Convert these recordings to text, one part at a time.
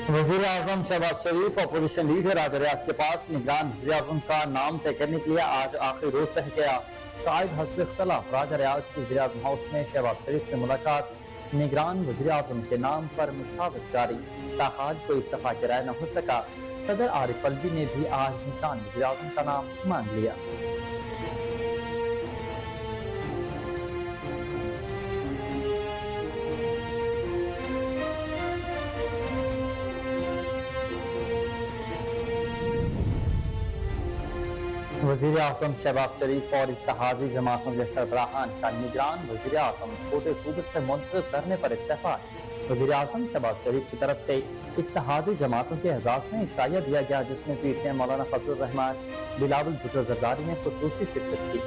वजीर आजम शहबाज शरीफ opposition leader राजा रियाज के पास निगरान वज़ीर आज़म का नाम तय करने के लिए आज आखिरी रोज रह गया। शायद हस्ब इख्तलाफ राजा रियाज की वज़ीर आज़म हाउस में शहबाज शरीफ से मुलाकात, निगरान वज़ीर आज़म के नाम पर मुशावरत जारी, ताहाज कोई इत्तफाक राय न हो सका। सदर आरिफ अलवी ने भी आज निगरान वज़ीर आज़म का नाम मांग लिया। वज़ीर आज़म शहबाज शरीफ और इत्तेहादी जमातों के सरबराहान का निगरान वज़ीर आज़म छोटे सूबे से मुंतखब करने पर इत्तेफाक। वज़ीर आज़म शहबाज शरीफ की तरफ से इत्तेहादी जमातों के एजाज में इशारा दिया गया, जिसमें पीर मौलाना फजलुर रहमान, बिलावल भुट्टो जरदारी ने खुसूसी शिरकत की।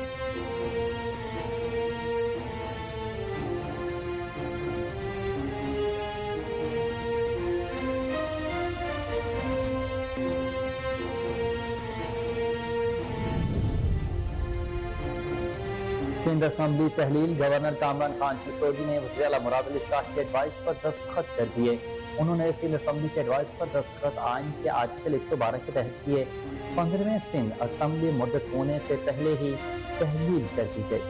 सिंध असम्बली तहलील गवर्नर कामरान खान सिसोदी ने वज़ीर आला मुराद अली शाह के एडवाइस पर दस्तखत कर दिए। उन्होंने सिंध असम्बली के एडवाइस पर दस्तखत आइन के आर्टिकल 112 के तहत किए। 15वें सिंध असम्बली मुद्दत होने से पहले ही तहलील कर दी गई।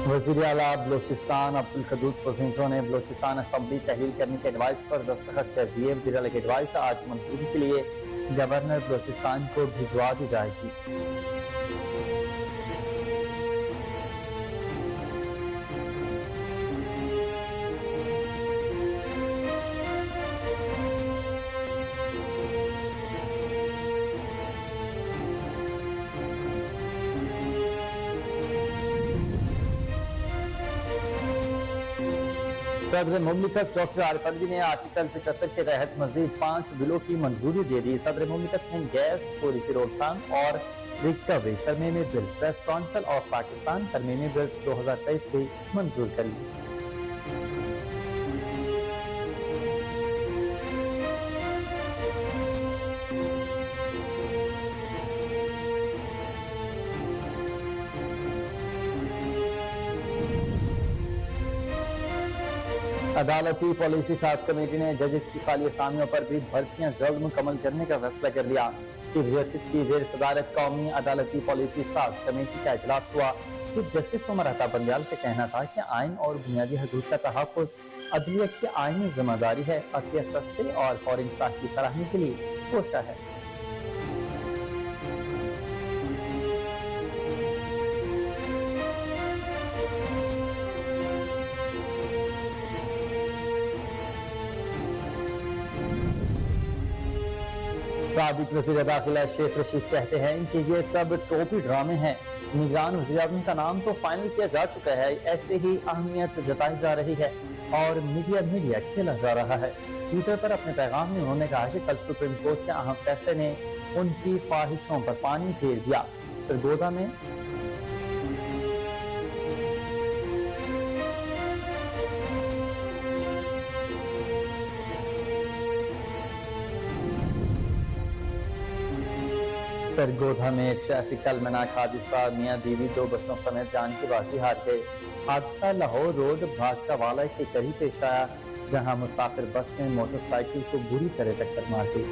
वज़ीर आला बलोचिस्तान अब्दुल क़ुद्दूस वज़ीर ने बलोचिस्तान असम्बली तहलील करने के एडवाइस पर दस्तखत कर दिए। वज़ीर आला की एडवाइस आज मंजूरी के लिए गवर्नर बलोचिस्तान को भिजवा दी जाएगी। सदर मुमलिकत डॉक्टर आरिफ अलवी ने आर्टिकल 75 के तहत मजीद 5 बिलों की मंजूरी दे दी। सदर मुमलिकत ने गैस चोरी की रोकथाम और रिकवरी तरमीमी bill, press council of Pakistan तरमीमी बिल 2023 भी मंजूर कर ली। अदालती पॉलिसी साज कमेटी ने जजेस की खाली असामियों पर भी भर्तियां जल्द मुकम्मल करने का फैसला कर लिया। चीफ जस्टिस की जेर सदारत कौमी अदालती पॉलिसी साज कमेटी का इजलास हुआ। चीफ जस्टिस उमर अता बंदियाल का कहना था कि आइन और बुनियादी हदूद का तहफ़्फ़ुज़ अदलियत की आइनी जिम्मेदारी है। अतिया सस्ते और फौरी इंसाफ की फराहमी के लिए कोशा है। साबिक वज़ीर दाखिला शेख रशीद कहते हैं कि ये सब टोपी ड्रामे हैं। निगरान वज़ीर आज़म का नाम तो फाइनल किया जा चुका है, ऐसे ही अहमियत जताई जा रही है और मीडिया खेला जा रहा है। ट्विटर पर अपने पैगाम में उन्होंने कहा कि कल सुप्रीम कोर्ट के अहम फैसले ने उनकी ख्वाहिशों पर पानी फेर दिया। सरगोदा में सरगोधा में ट्रैफिकल मनाक हादसा, मियां बीवी 2 बच्चों समेत जान की बाजी हार गए। हादसा लाहौर रोड भागता वाला के करीब पेश आया, जहां मुसाफिर बस ने मोटरसाइकिल को बुरी तरह टक्कर मार दी।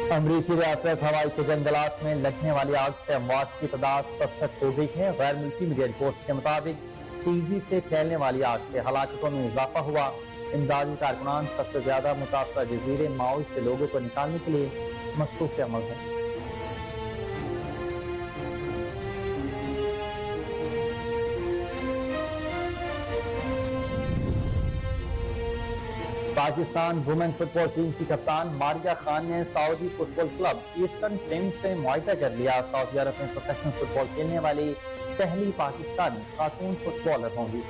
अमरीकी रियासत हवाई के जंगलात में लगने वाली आग से अमवात की तादाद 67 हो गई है। गैर मुल्की मीडिया रिपोर्ट्स के मुताबिक तेजी से फैलने वाली आग से हलाकतों में इजाफा हुआ। इमदादी कारकुनान सबसे ज्यादा मुतासरा जजीरे माओ से लोगों को निकालने के लिए मसरूफ अमल है। पाकिस्तान वुमेन फुटबॉल टीम की कप्तान मारिया खान ने Saudi football club eastern flames से मुआहदा कर लिया। सऊदी अरब में प्रोफेशनल फुटबॉल खेलने वाली पहली पाकिस्तानी खातून फुटबॉलर होंगी।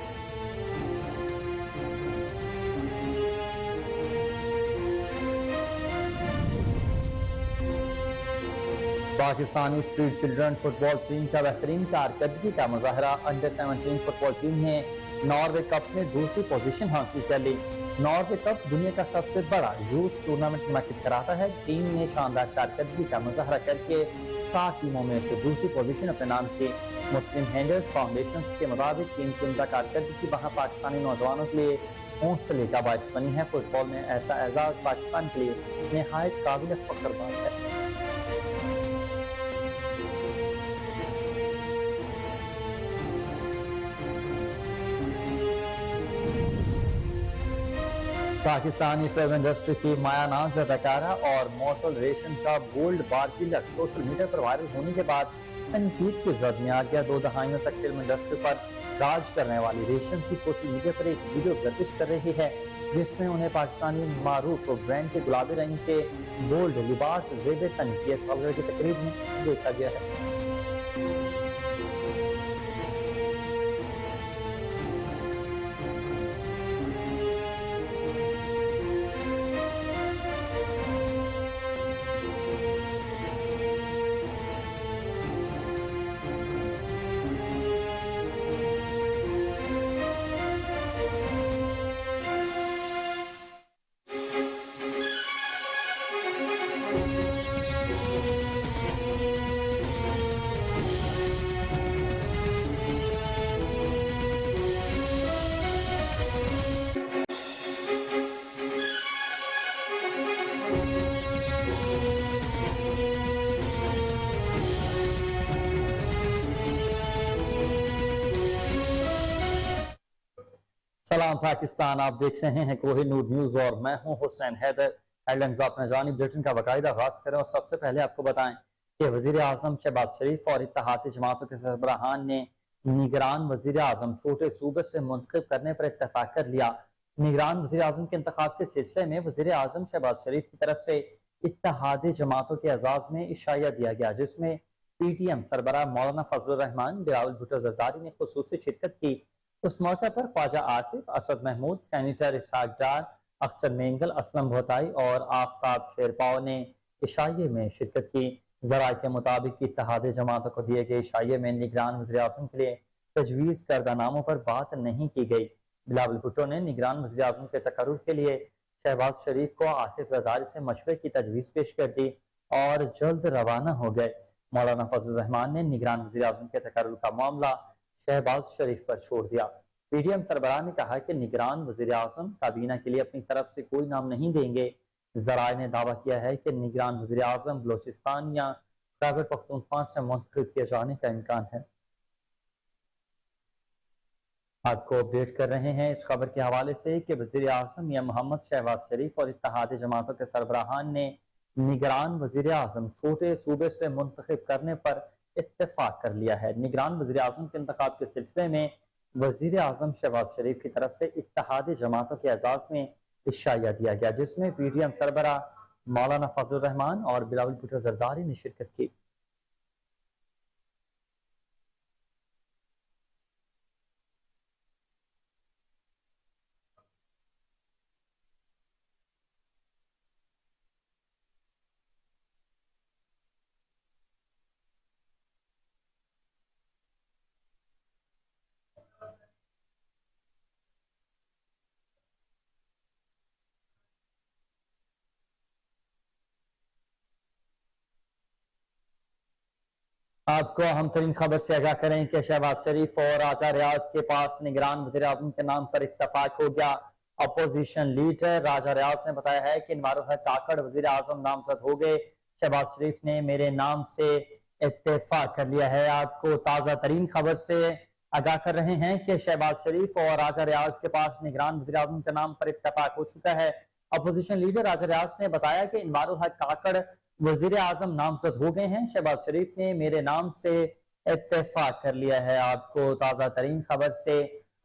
Pakistani street children football team का बेहतरीन कारकर्दगी का मुजाहरा अंडर 17 फुटबॉल टीम ने नॉर्वे कप में दूसरी पोजीशन हासिल कर ली। नॉर्वे कप दुनिया का सबसे बड़ा यूथ टूर्नामेंट मुनक्किद कराता है। टीम ने शानदार कारकर्दगी का मुजाहरा करके 7 टीमों में से दूसरी पोजीशन अपने नाम की। मुस्लिम हैंडल्स फाउंडेशन के मुताबिक टीम की उम्दा कारकर्दगी वहाँ पाकिस्तानी नौजवानों के लिए हौसले का बायस बनी है। फुटबॉल में ऐसा एजाज पाकिस्तान के लिए निहायत काबिल फख्र बात है। पाकिस्तानी फिल्म इंडस्ट्री की माया नाज अदाकारा और मॉडल रेशम का गोल्ड बार तिलक सोशल मीडिया पर वायरल होने के बाद तनकीद की जद में आ गया। 2 दहाइयों तक फिल्म इंडस्ट्री पर राज करने वाली रेशम की सोशल मीडिया पर एक वीडियो गर्दिश कर रही है, जिसमें उन्हें पाकिस्तानी मारूफ ब्रांड के गुलाबी रंग के गोल्ड लिबास ज़ेब तन की सालगिरह की तकरीब में देखा गया है। सलाम पाकिस्तान, आप देख रहे हैं कोहिनूर न्यूज और मैं हूं हुसैन हैदर। हेडलाइंस अपने जानी बुलेटिन का बाकायदा आगाज करें और सबसे पहले आपको बताएं कि वजीर आजम शहबाज शरीफ और इत्तेहादी जमातों के सरबराहान ने निगरान वजीर आजम छोटे सूबे से मुंतखब करने पर इत्तेफाक कर लिया। निगरान वजीर आजम के इंतखाब के सिलसिले में वजीर आजम शहबाज शरीफ की तरफ से इत्तेहादी जमातों के एजाज में इशाया दिया गया, जिसमें PTM सरबराह मौलाना फजलुर रहमान, बिलावल भुट्टो जरदारी ने खुसूसी शिरकत की। उस मौके पर ख्वाजा आसिफ, असद महमूद, सैनिटर इसहाक डार, अख्तर मेंगल, असलम भोताई और आफ्ताब शेरपाव ने इशाये में शिरकत की। ज़राए के मुताबिक इत्तेहादी जमातों को दिए गए इशाये में निगरान वज़ीर आज़म के लिए तजवीज़ करदा नामों पर बात नहीं की गई। बिलावल भुट्टो ने निगरान वज़ीर आज़म के तकर्रुर के लिए शहबाज शरीफ को आसिफ जरदारी से मशवरे की तजवीज़ पेश कर दी और जल्द रवाना हो गए। मौलाना फजल रहमान ने निगरान वज़ीर आज़म के तकर्रुर का मामला शहबाज शरीफ पर छोड़ दिया। PTM सरबराह ने कहा कि निगरान वज़ीर आज़म काबीना के लिए अपनी तरफ से कोई नाम नहीं देंगे। ज़राए ने दावा किया है कि निगरान वज़ीर आज़म बलोचिस्तान या खैबर पख्तूनख्वा से मुंतखब किए जाने का इम्कान है। आपको अपडेट कर रहे हैं इस खबर के हवाले से कि वज़ीर आज़म या मोहम्मद शहबाज शरीफ और इत्तेहादी जमातों के सरबराहान ने निगरान वज़ीर आज़म छोटे सूबे से मुंतखब करने पर इत्तेफाक कर लिया है। निगरान वज़ीर आज़म के इंतखाब के सिलसिले में वज़ीर आज़म शहबाज शरीफ की तरफ से इत्तेहादी जमातों के एजाज में इशाया दिया गया, जिसमें PTM सरबराह मौलाना फजलुर रहमान और बिलावल भुट्टो जरदारी ने शिरकत की। आपको अहम तरीन खबर से आगाह करें कि शहबाज शरीफ और राजा रियाज के पास निगरान वज़ीर आज़म के नाम पर इत्तफाक हो गया। अपोजिशन लीडर राजा रियाज ने बताया है कि इनवारुल हक काकड़ वज़ीर आज़म नामजद हो गए। शहबाज शरीफ ने मेरे नाम से इत्तेफाक कर लिया है। आपको ताज़ा तरीन खबर से आगाह कर रहे हैं कि शहबाज शरीफ और राजा रियाज के पास निगरान वज़ीर आज़म के नाम पर इत्तफाक हो चुका है। अपोजिशन लीडर राजा रियाज ने बताया कि इनवारुल हक काकड़ वज़ीर आज़म नामजद हो गए हैं। शहबाज शरीफ ने मेरे नाम से इत्तेफाक कर लिया है। आपको ताज़ा तरीन खबर से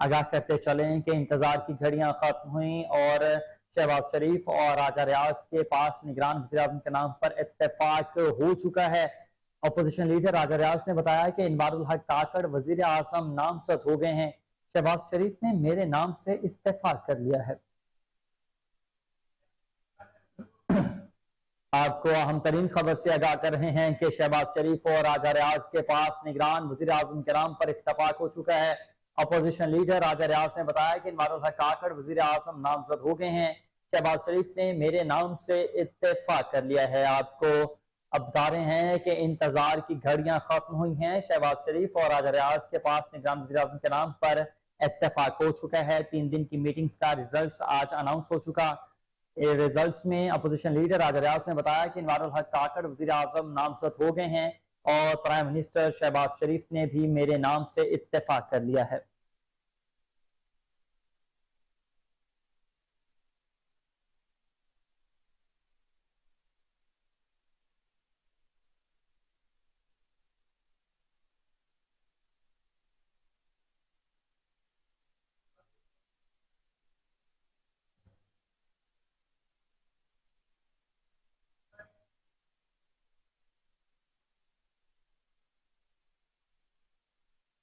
आगाह करते चलें कि इंतजार की घड़ियां खत्म हुई और शहबाज शरीफ और राजा रियाज के पास निगरान वज़ीर आज़म के नाम पर इत्तेफाक हो चुका है। अपोजिशन लीडर राजा रियाज ने बताया कि इनवारुल हक काकड़ वज़ीर आज़म नामजद हो गए हैं। शहबाज शरीफ ने मेरे नाम से इत्तेफाक कर लिया है। आपको अहम तरीन खबर से आगाह कर रहे हैं कि शहबाज शरीफ और राजा रियाज के पास निगरान वज़ीर आज़म के नाम पर इत्तफाक हो चुका है। اپوزیشن لیڈر راجہ ریاض نے بتایا کہ انوار الحق کاکڑ وزیر اعظم نامزد ہو گئے ہیں۔ شہباز شریف نے میرے نام سے اتفاق کر لیا ہے۔ آپ کو اب بتا رہے ہیں کہ انتظار کی گھڑیاں ختم ہوئی ہیں۔ شہباز شریف اور راجہ ریاض کے پاس نگران وزیر اعظم کے نام پر اتفاق ہو چکا ہے۔ 3 دن کی میٹنگز کا ریزلٹس آج اناؤنس ہو چکا۔ ریزلٹس میں اپوزیشن لیڈر راجہ ریاض نے بتایا کہ انوار الحق کاکڑ وزیر اعظم نامزد ہو گئے ہیں اور پرائم منسٹر شہباز شریف نے بھی میرے نام سے اتفاق کر لیا ہے۔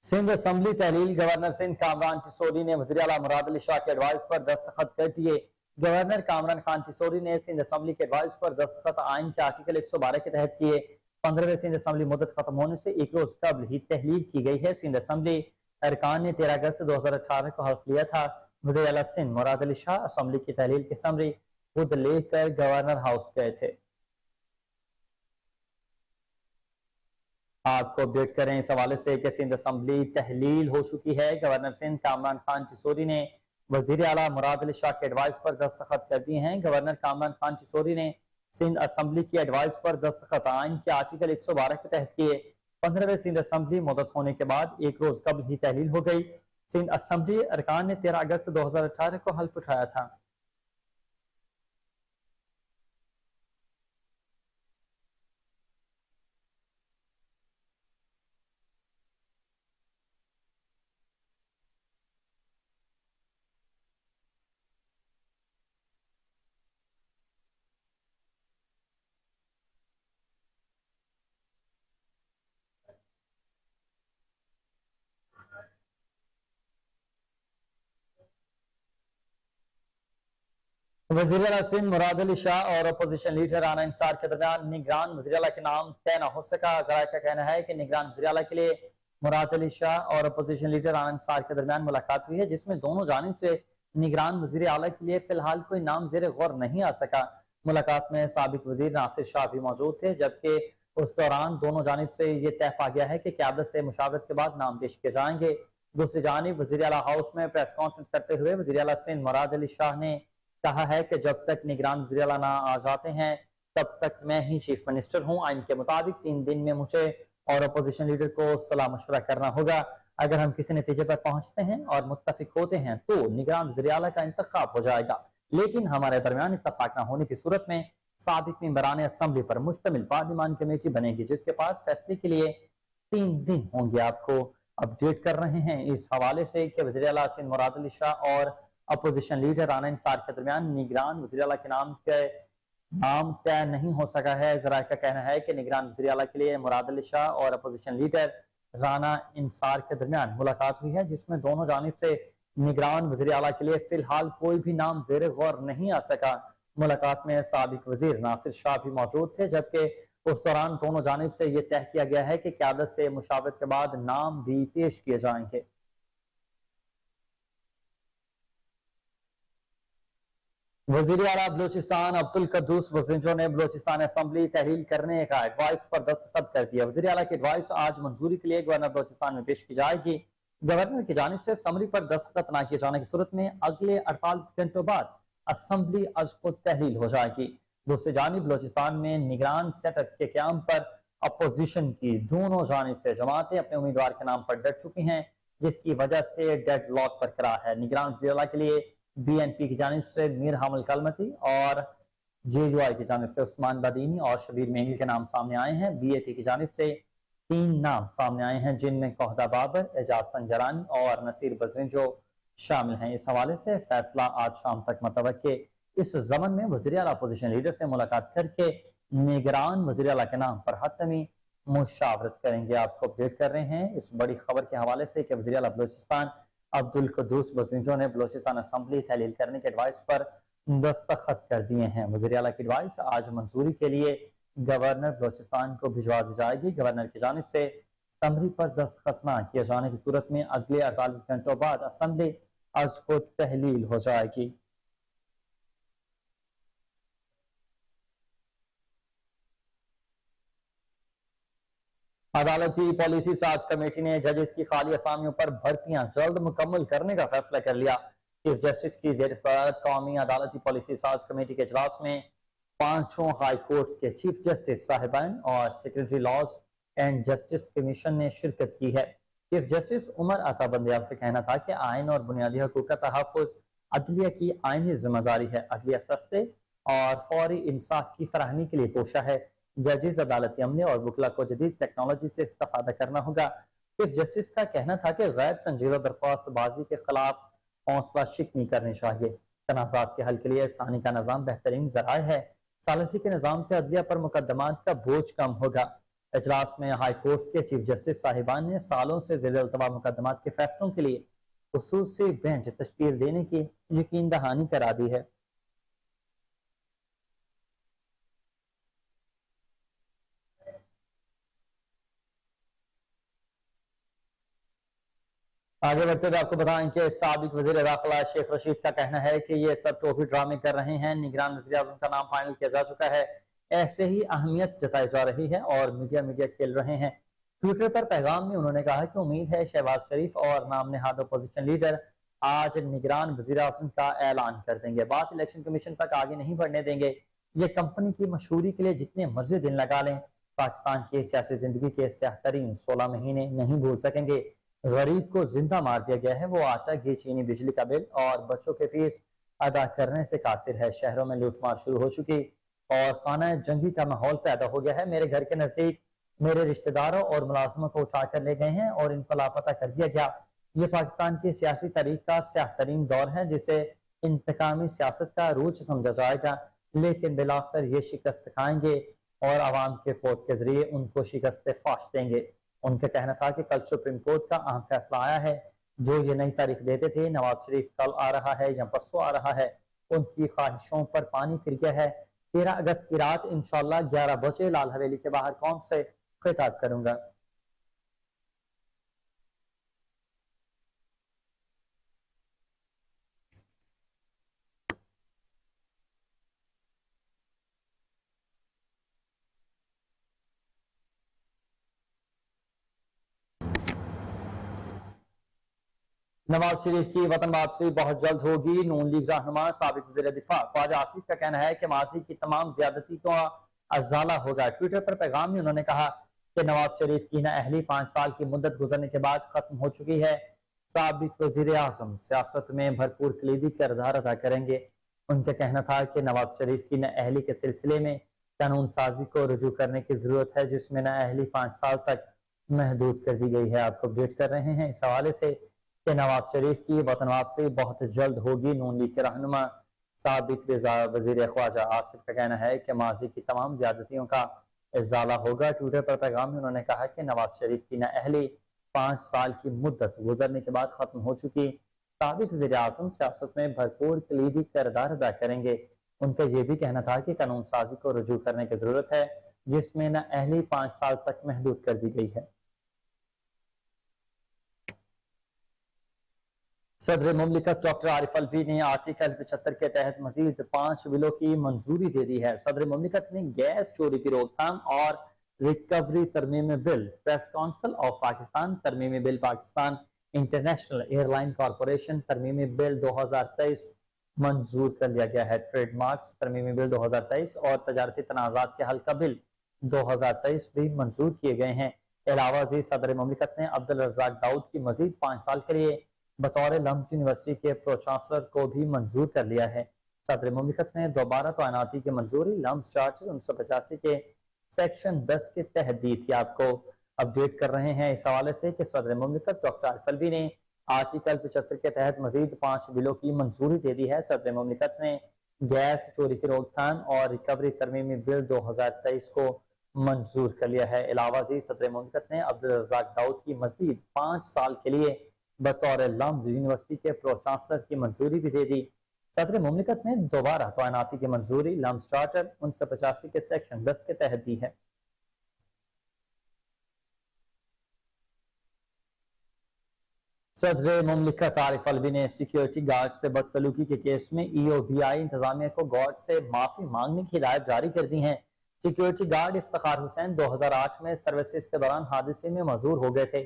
سندھ اسمبلی تحلیل گورنر سندھ کامران ٹسوری نے وزیر اعلیٰ مراد علی شاہ کے ایڈوائز پر دستخط کر دیے۔ گورنر کامران خان ٹسوری نے سندھ اسمبلی کے ایڈوائز پر دستخط آئین کے آرٹیکل 112 کے تحت کیے۔ 15ویں سندھ اسمبلی مدت ختم ہونے سے ایک روز قبل ہی تحلیل کی گئی ہے۔ سندھ اسمبلی ارکان نے 13 اگست 2018 کو حلف لیا تھا۔ وزیر اعلیٰ سندھ مراد علی شاہ اسمبلی کی تحلیل کی سمری خود لے کر گورنر ہاؤس گئے تھے۔ آپ کو اپڈیٹ کریں اس حوالے سے کہ سندھ اسمبلی تحلیل ہو چکی ہے۔ گورنر سندھ کامران خان ٹسوری نے وزیر اعلیٰ مراد علی شاہ کے ایڈوائز پر دستخط کر دیے ہیں۔ گورنر کامران خان ٹسوری نے سندھ اسمبلی کی ایڈوائز پر دستخط آئین کے آرٹیکل 112 کے تحت کیے۔ 15ویں سندھ اسمبلی مدت ہونے کے بعد ایک روز قبل ہی تحلیل ہو گئی۔ سندھ اسمبلی ارکان نے 13 اگست 2018 کو حلف اٹھایا تھا۔ وزیر اعلیٰ سندھ مراد علی شاہ اور اپوزیشن لیڈر رانا انصار کے درمیان نگران وزیر اعلیٰ کے نام طے نہ ہو سکا۔ ذرائع کا کہنا ہے کہ نگران وزیر اعلیٰ کے لیے مراد علی شاہ اور اپوزیشن لیڈر رانا انصار کے درمیان ملاقات ہوئی ہے، جس میں دونوں جانب سے نگران وزیر اعلیٰ کے لیے فی الحال کوئی نام زیر غور نہیں آ سکا۔ ملاقات میں سابق وزیر ناصر شاہ بھی موجود تھے، جبکہ اس دوران دونوں جانب سے یہ طے پا گیا ہے کہ قیادت سے مشاورت کے بعد نام پیش کیے جائیں گے۔ دوسری جانب وزیر اعلیٰ ہاؤس میں پریس کانفرنس کرتے ہوئے وزیر اعلیٰ سندھ مراد علی شاہ نے کہا ہے کہ جب تک نگران وزیر اعلیٰ نہ آ جاتے ہیں تب تک میں ہی چیف منسٹر ہوں۔ آئین کے مطابق 3 دن میں مجھے اور اپوزیشن لیڈر کو صلاح مشورہ کرنا ہوگا۔ اگر ہم کسی نتیجے پر پہنچتے ہیں اور متفق ہوتے ہیں تو نگران وزیر اعلیٰ کا انتخاب ہو جائے گا، لیکن ہمارے درمیان اتفاق نہ ہونے کی صورت میں سابق ممبران اسمبلی پر مشتمل پارلیمان کمیٹی بنے گی، جس کے پاس فیصلے کے لیے 3 دن ہوں گے۔ آپ کو اپڈیٹ کر رہے ہیں اس حوالے سے کہ وزیر اعلیٰ سندھ مراد علی شاہ اور اپوزیشن لیڈر رانا انصار کے درمیان نگران وزیر اعلیٰ کے نام طے نہیں ہو سکا ہے۔ ذرائع کا کہنا ہے کہ نگران وزیر اعلیٰ کے لیے مراد علی شاہ اور اپوزیشن لیڈر رانا انصار کے درمیان ملاقات ہوئی ہے، جس میں دونوں جانب سے نگران وزیر اعلیٰ کے لیے فی الحال کوئی بھی نام زیر غور نہیں آ سکا۔ ملاقات میں سابق وزیر ناصر شاہ بھی موجود تھے، جبکہ اس دوران دونوں جانب سے یہ طے کیا گیا ہے کہ قیادت سے مشاورت کے بعد نام بھی پیش کیے جائیں گے۔ وزیر اعلیٰ بلوچستان عبدالقدوس بزنجو نے بلوچستان اسمبلی تحلیل کرنے کا ایڈوائس پر دستخط کر دیا۔ وزیر اعلیٰ کی ایڈوائس آج منظوری کے لیے گورنر بلوچستان میں پیش کی جائے گی۔ گورنر کی جانب سے سمری پر دستخط نہ کیے جانے کی صورت میں اگلے 48 گھنٹوں بعد اسمبلی از خود تحلیل ہو جائے گی۔ دوسری جانب بلوچستان میں نگران سیٹ اپ کے قیام پر اپوزیشن کی دونوں جانب سے جماعتیں اپنے امیدوار کے نام پر ڈٹ چکی ہیں، جس کی وجہ سے ڈیڈ لاک برقرار ہے۔ نگران وزیر اعلیٰ کے لیے بی این پی کی جانب سے میر حامل کلمتی اور جے یو آئی کی جانب سے عثمان بدینی اور شبیر مینگل کے نام سامنے آئے ہیں۔ بی اے پی کی جانب سے 3 نام سامنے آئے ہیں، جن میں کوہدہ بابر، اعجاز سنجرانی اور نصیر بزنجو شامل ہیں۔ اس حوالے سے فیصلہ آج شام تک متوقع۔ اس ضمن میں وزیر اعلیٰ اپوزیشن لیڈر سے ملاقات کر کے نگران وزیر اعلیٰ کے نام پر حتمی مشاورت کریں گے۔ آپ کو اپڈیٹ کر رہے ہیں اس بڑی خبر کے حوالے سے کہ وزیر اعلیٰ بلوچستان عبدالقدوس بزنجو نے بلوچستان اسمبلی تحلیل کرنے کے ایڈوائس پر دستخط کر دیے ہیں۔ وزیر اعلیٰ کی ایڈوائس آج منظوری کے لیے گورنر بلوچستان کو بھجوا دی جائے گی۔ گورنر کی جانب سے समरी पर दस्तखत न किए जाने की सूरत में अगले 48 घंटों बाद असम्बली आज खुद तहलील हो जाएगी। अदालती पॉलिसी साज कमेटी ने जजेस की खाली असामियों पर भर्तियां जल्द मुकम्मल करने का फैसला कर लिया। चीफ जस्टिस की जेर सदारत कौमी अदालती पॉलिसी साज कमेटी के इजलास में पांचों हाई कोर्ट्स के चीफ जस्टिस साहिबान और secretary laws and justice commission ने शिरकत की है। चीफ जस्टिस उमर अता बंदयाल का कहना था कि आइन और बुनियादी हकूक का तहफ़्फ़ुज़ अदलिया की आइनी जिम्मेदारी है। अदलिया सस्ते और फौरी इंसाफ की फराहमी के लिए कोशा है। जजेस, अदालती अमले और वकला को जदीद टेक्नोलॉजी से इस्तेफादा करना होगा। चीफ जस्टिस का कहना था कि गैर संजीदा दरख्वास्त बाजी के खिलाफ हौसला शिकनी करनी चाहिए। तनाज़ात के हल के लिए सानी का निज़ाम बेहतरीन ज़राए है। सालिसी के निज़ाम से अदलिया पर मुकदमात का बोझ कम होगा। इजलास में हाई कोर्ट्स के चीफ जस्टिस साहिबान ने सालों से ज़ेर अल्तवा मुकदमात के फैसलों के लिए खुसूसी बेंच तश्कील देने की यकीन दहानी करा दी है। आगे बढ़ते हुए आपको बताएं कि साबिक वज़ीर दाखिला शेख रशीद का कहना है कि ये सब टोपी ड्रामे कर रहे हैं। निगरान वज़ीर आज़म का नाम फाइनल किया जा चुका है। ऐसे ही अहमियत जताई जा रही है और मीडिया खेल रहे हैं। ट्विटर पर पैगाम में उन्होंने कहा कि उम्मीद है शहबाज शरीफ और नाम नहाद अपोजिशन लीडर आज निगरान वज़ीर आज़म का ऐलान कर देंगे। बात इलेक्शन कमीशन तक आगे नहीं बढ़ने देंगे। ये कंपनी की मशहूरी के लिए जितने मर्जी दिन लगा लें, पाकिस्तान की सियासी जिंदगी के स्याह-तरीन 16 महीने नहीं भूल सकेंगे। गरीब को जिंदा मार दिया गया है। वो आटा, घी, चीनी, बिजली का बिल और बच्चों के फीस अदा करने से कासिर है। शहरों में लूटमार शुरू हो चुकी और खाना जंगी का माहौल पैदा हो गया है। मेरे घर के नजदीक मेरे रिश्तेदारों और मुलाजमों को उठाकर ले गए हैं और इनको लापता कर दिया गया। ये पाकिस्तान की सियासी तारीख का स्याह-तरीन दौर है जिसे इंतकामी सियासत का रूज समझा जाएगा, लेकिन बिलाखिर ये शिकस्त खाएंगे और आवाम के वोट के जरिए उनको शिकस्त फाश देंगे। उनका कहना था कि कल सुप्रीम कोर्ट का अहम फैसला आया है। जो ये नई तारीख देते थे, नवाज शरीफ कल आ रहा है या परसों आ रहा है, उनकी ख्वाहिशों पर पानी फिर गया है। 13 अगस्त की रात इंशाल्लाह 11 बजे लाल हवेली के बाहर कौम से खिताब करूंगा। नवाज शरीफ की वतन वापसी बहुत जल्द होगी। नून लीग रहनुमा साबिक वज़ीर दिफा ख्वाजा आसिफ का कहना है कि माजी की तमाम ज्यादती का अजाला होगा। ट्विटर पर पैगाम में उन्होंने कहा कि नवाज शरीफ की नाअहली 5 साल की मुद्दत गुजरने के बाद खत्म हो चुकी है। साबिक वज़ीर आज़म सियासत में भरपूर कलीदी किरदार अदा करेंगे। उनका कहना था कि नवाज शरीफ की नाअहली के सिलसिले में कानून साजी को रुजू करने की जरूरत है, जिसमें नाअहली 5 साल तक महदूद कर दी गई है। आपको अपडेट कर रहे हैं इस हवाले से कि नवाज शरीफ की वतन वापसी बहुत जल्द होगी। नून लीग के रहनुमा साबिक वज़ीर ख्वाजा आसिफ का कहना है कि माजी की तमाम ज्यादतियों का इजाला होगा। ट्विटर पर पैगाम में उन्होंने कहा कि नवाज शरीफ की नाअहली 5 साल की मुद्दत गुजरने के बाद खत्म हो चुकी। साबिक वज़ीर आज़म सियासत में भरपूर कलीदी किरदार अदा करेंगे। उनका यह भी कहना था कि कानून साजी को रुजू करने की जरूरत है, जिसमें नाअहली 5 साल तक महदूद कर दी गई है। सदर मुमलिकत डॉक्टर आरिफ अलवी ने आर्टिकल 75 के तहत मजीद 5 बिलों की मंजूरी दे दी है। सदर मुमलिकत ने गैस चोरी की रोकथाम और रिकवरी तरमीमी bill, press council of Pakistan तरमीमी bill, Pakistan international airline corporation तरमीमी बिल 2023 मंजूर कर लिया गया है। ट्रेडमार्क्स तरमीमी बिल 2023 और तजारती तनाज़ात के हल का बिल 2023 भी मंजूर किए गए हैं। अलावा सदर मुमलिकत ने अब्दुल रज़ाक दाऊद की मजीद 5 साल के लिए बतौर लम्स यूनिवर्सिटी के प्रो चांसलर को भी मंजूर कर लिया है। सदर मुमलिकत ने दोबारा तैनाती की मंजूरी लम्स चार्टर 1985 के सेक्शन 10 के तहत दी थी। आपको अपडेट कर रहे हैं इस हवाले से कि सदर मुमलिकत डॉक्टर आरिफ अलवी ने आर्टिकल 75 के तहत मजीद 5 बिलों की मंजूरी दे दी है। सदर मुमलिकत ने गैस चोरी की रोकथाम और रिकवरी तरमीमी बिल 2023 को मंजूर कर लिया है। अलावा सदर मुमलिकत ने अब्दुल रज़ाक दाऊद की मजीद 5 साल के लिए बतौर लम्स यूनिवर्सिटी के प्रो चांसलर की मंजूरी भी दे दी। सदर मुमलिकत ने दोबारा तैनाती की मंजूरी लम्स चार्टर 1985 के सेक्शन 10 के तहत दी है। सदर मुमलिकत आरिफ अलवी ने सिक्योरिटी गार्ड से बदसलूकी के केस में EOBI इंतजामिया को गार्ड से माफी मांगने की हिदायत जारी कर दी है। सिक्योरिटी गार्ड इफ्तिखार हुसैन 2008 में सर्विसेज के दौरान हादसे में मजदूर हो गए थे।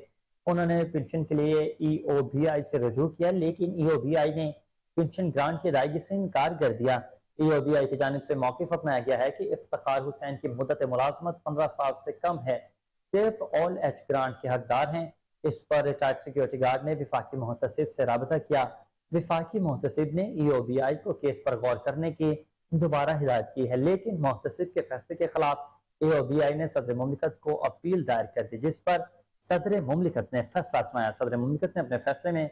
उन्होंने पेंशन के लिए EOBI से रजू किया, लेकिन EOBI ने पेंशन ग्रांट की अदायगी से इनकार कर दिया। EOBI की जानिब से मौक़िफ़ अपनाया गया है कि इफ्तिखार हुसैन की मुद्दत मुलाजमत 15 साल से कम है, सिर्फ ऑल एच ग्रांट के हकदार हैं। इस पर रिटायर्ड सिक्योरिटी गार्ड ने विफाकी मुहतसिब से राबता किया। विफाकी मुहतसिब ने EOBI को केस पर गौर करने की दोबारा हिदायत की है, लेकिन मुहतसिब के फैसले के खिलाफ EOBI ने सदर मुमलिकत को अपील दायर कर दी, जिस पर सदर मुमलिकत ने फैसला सुनाया। सदर मुमलिकत ने अपने फैसले में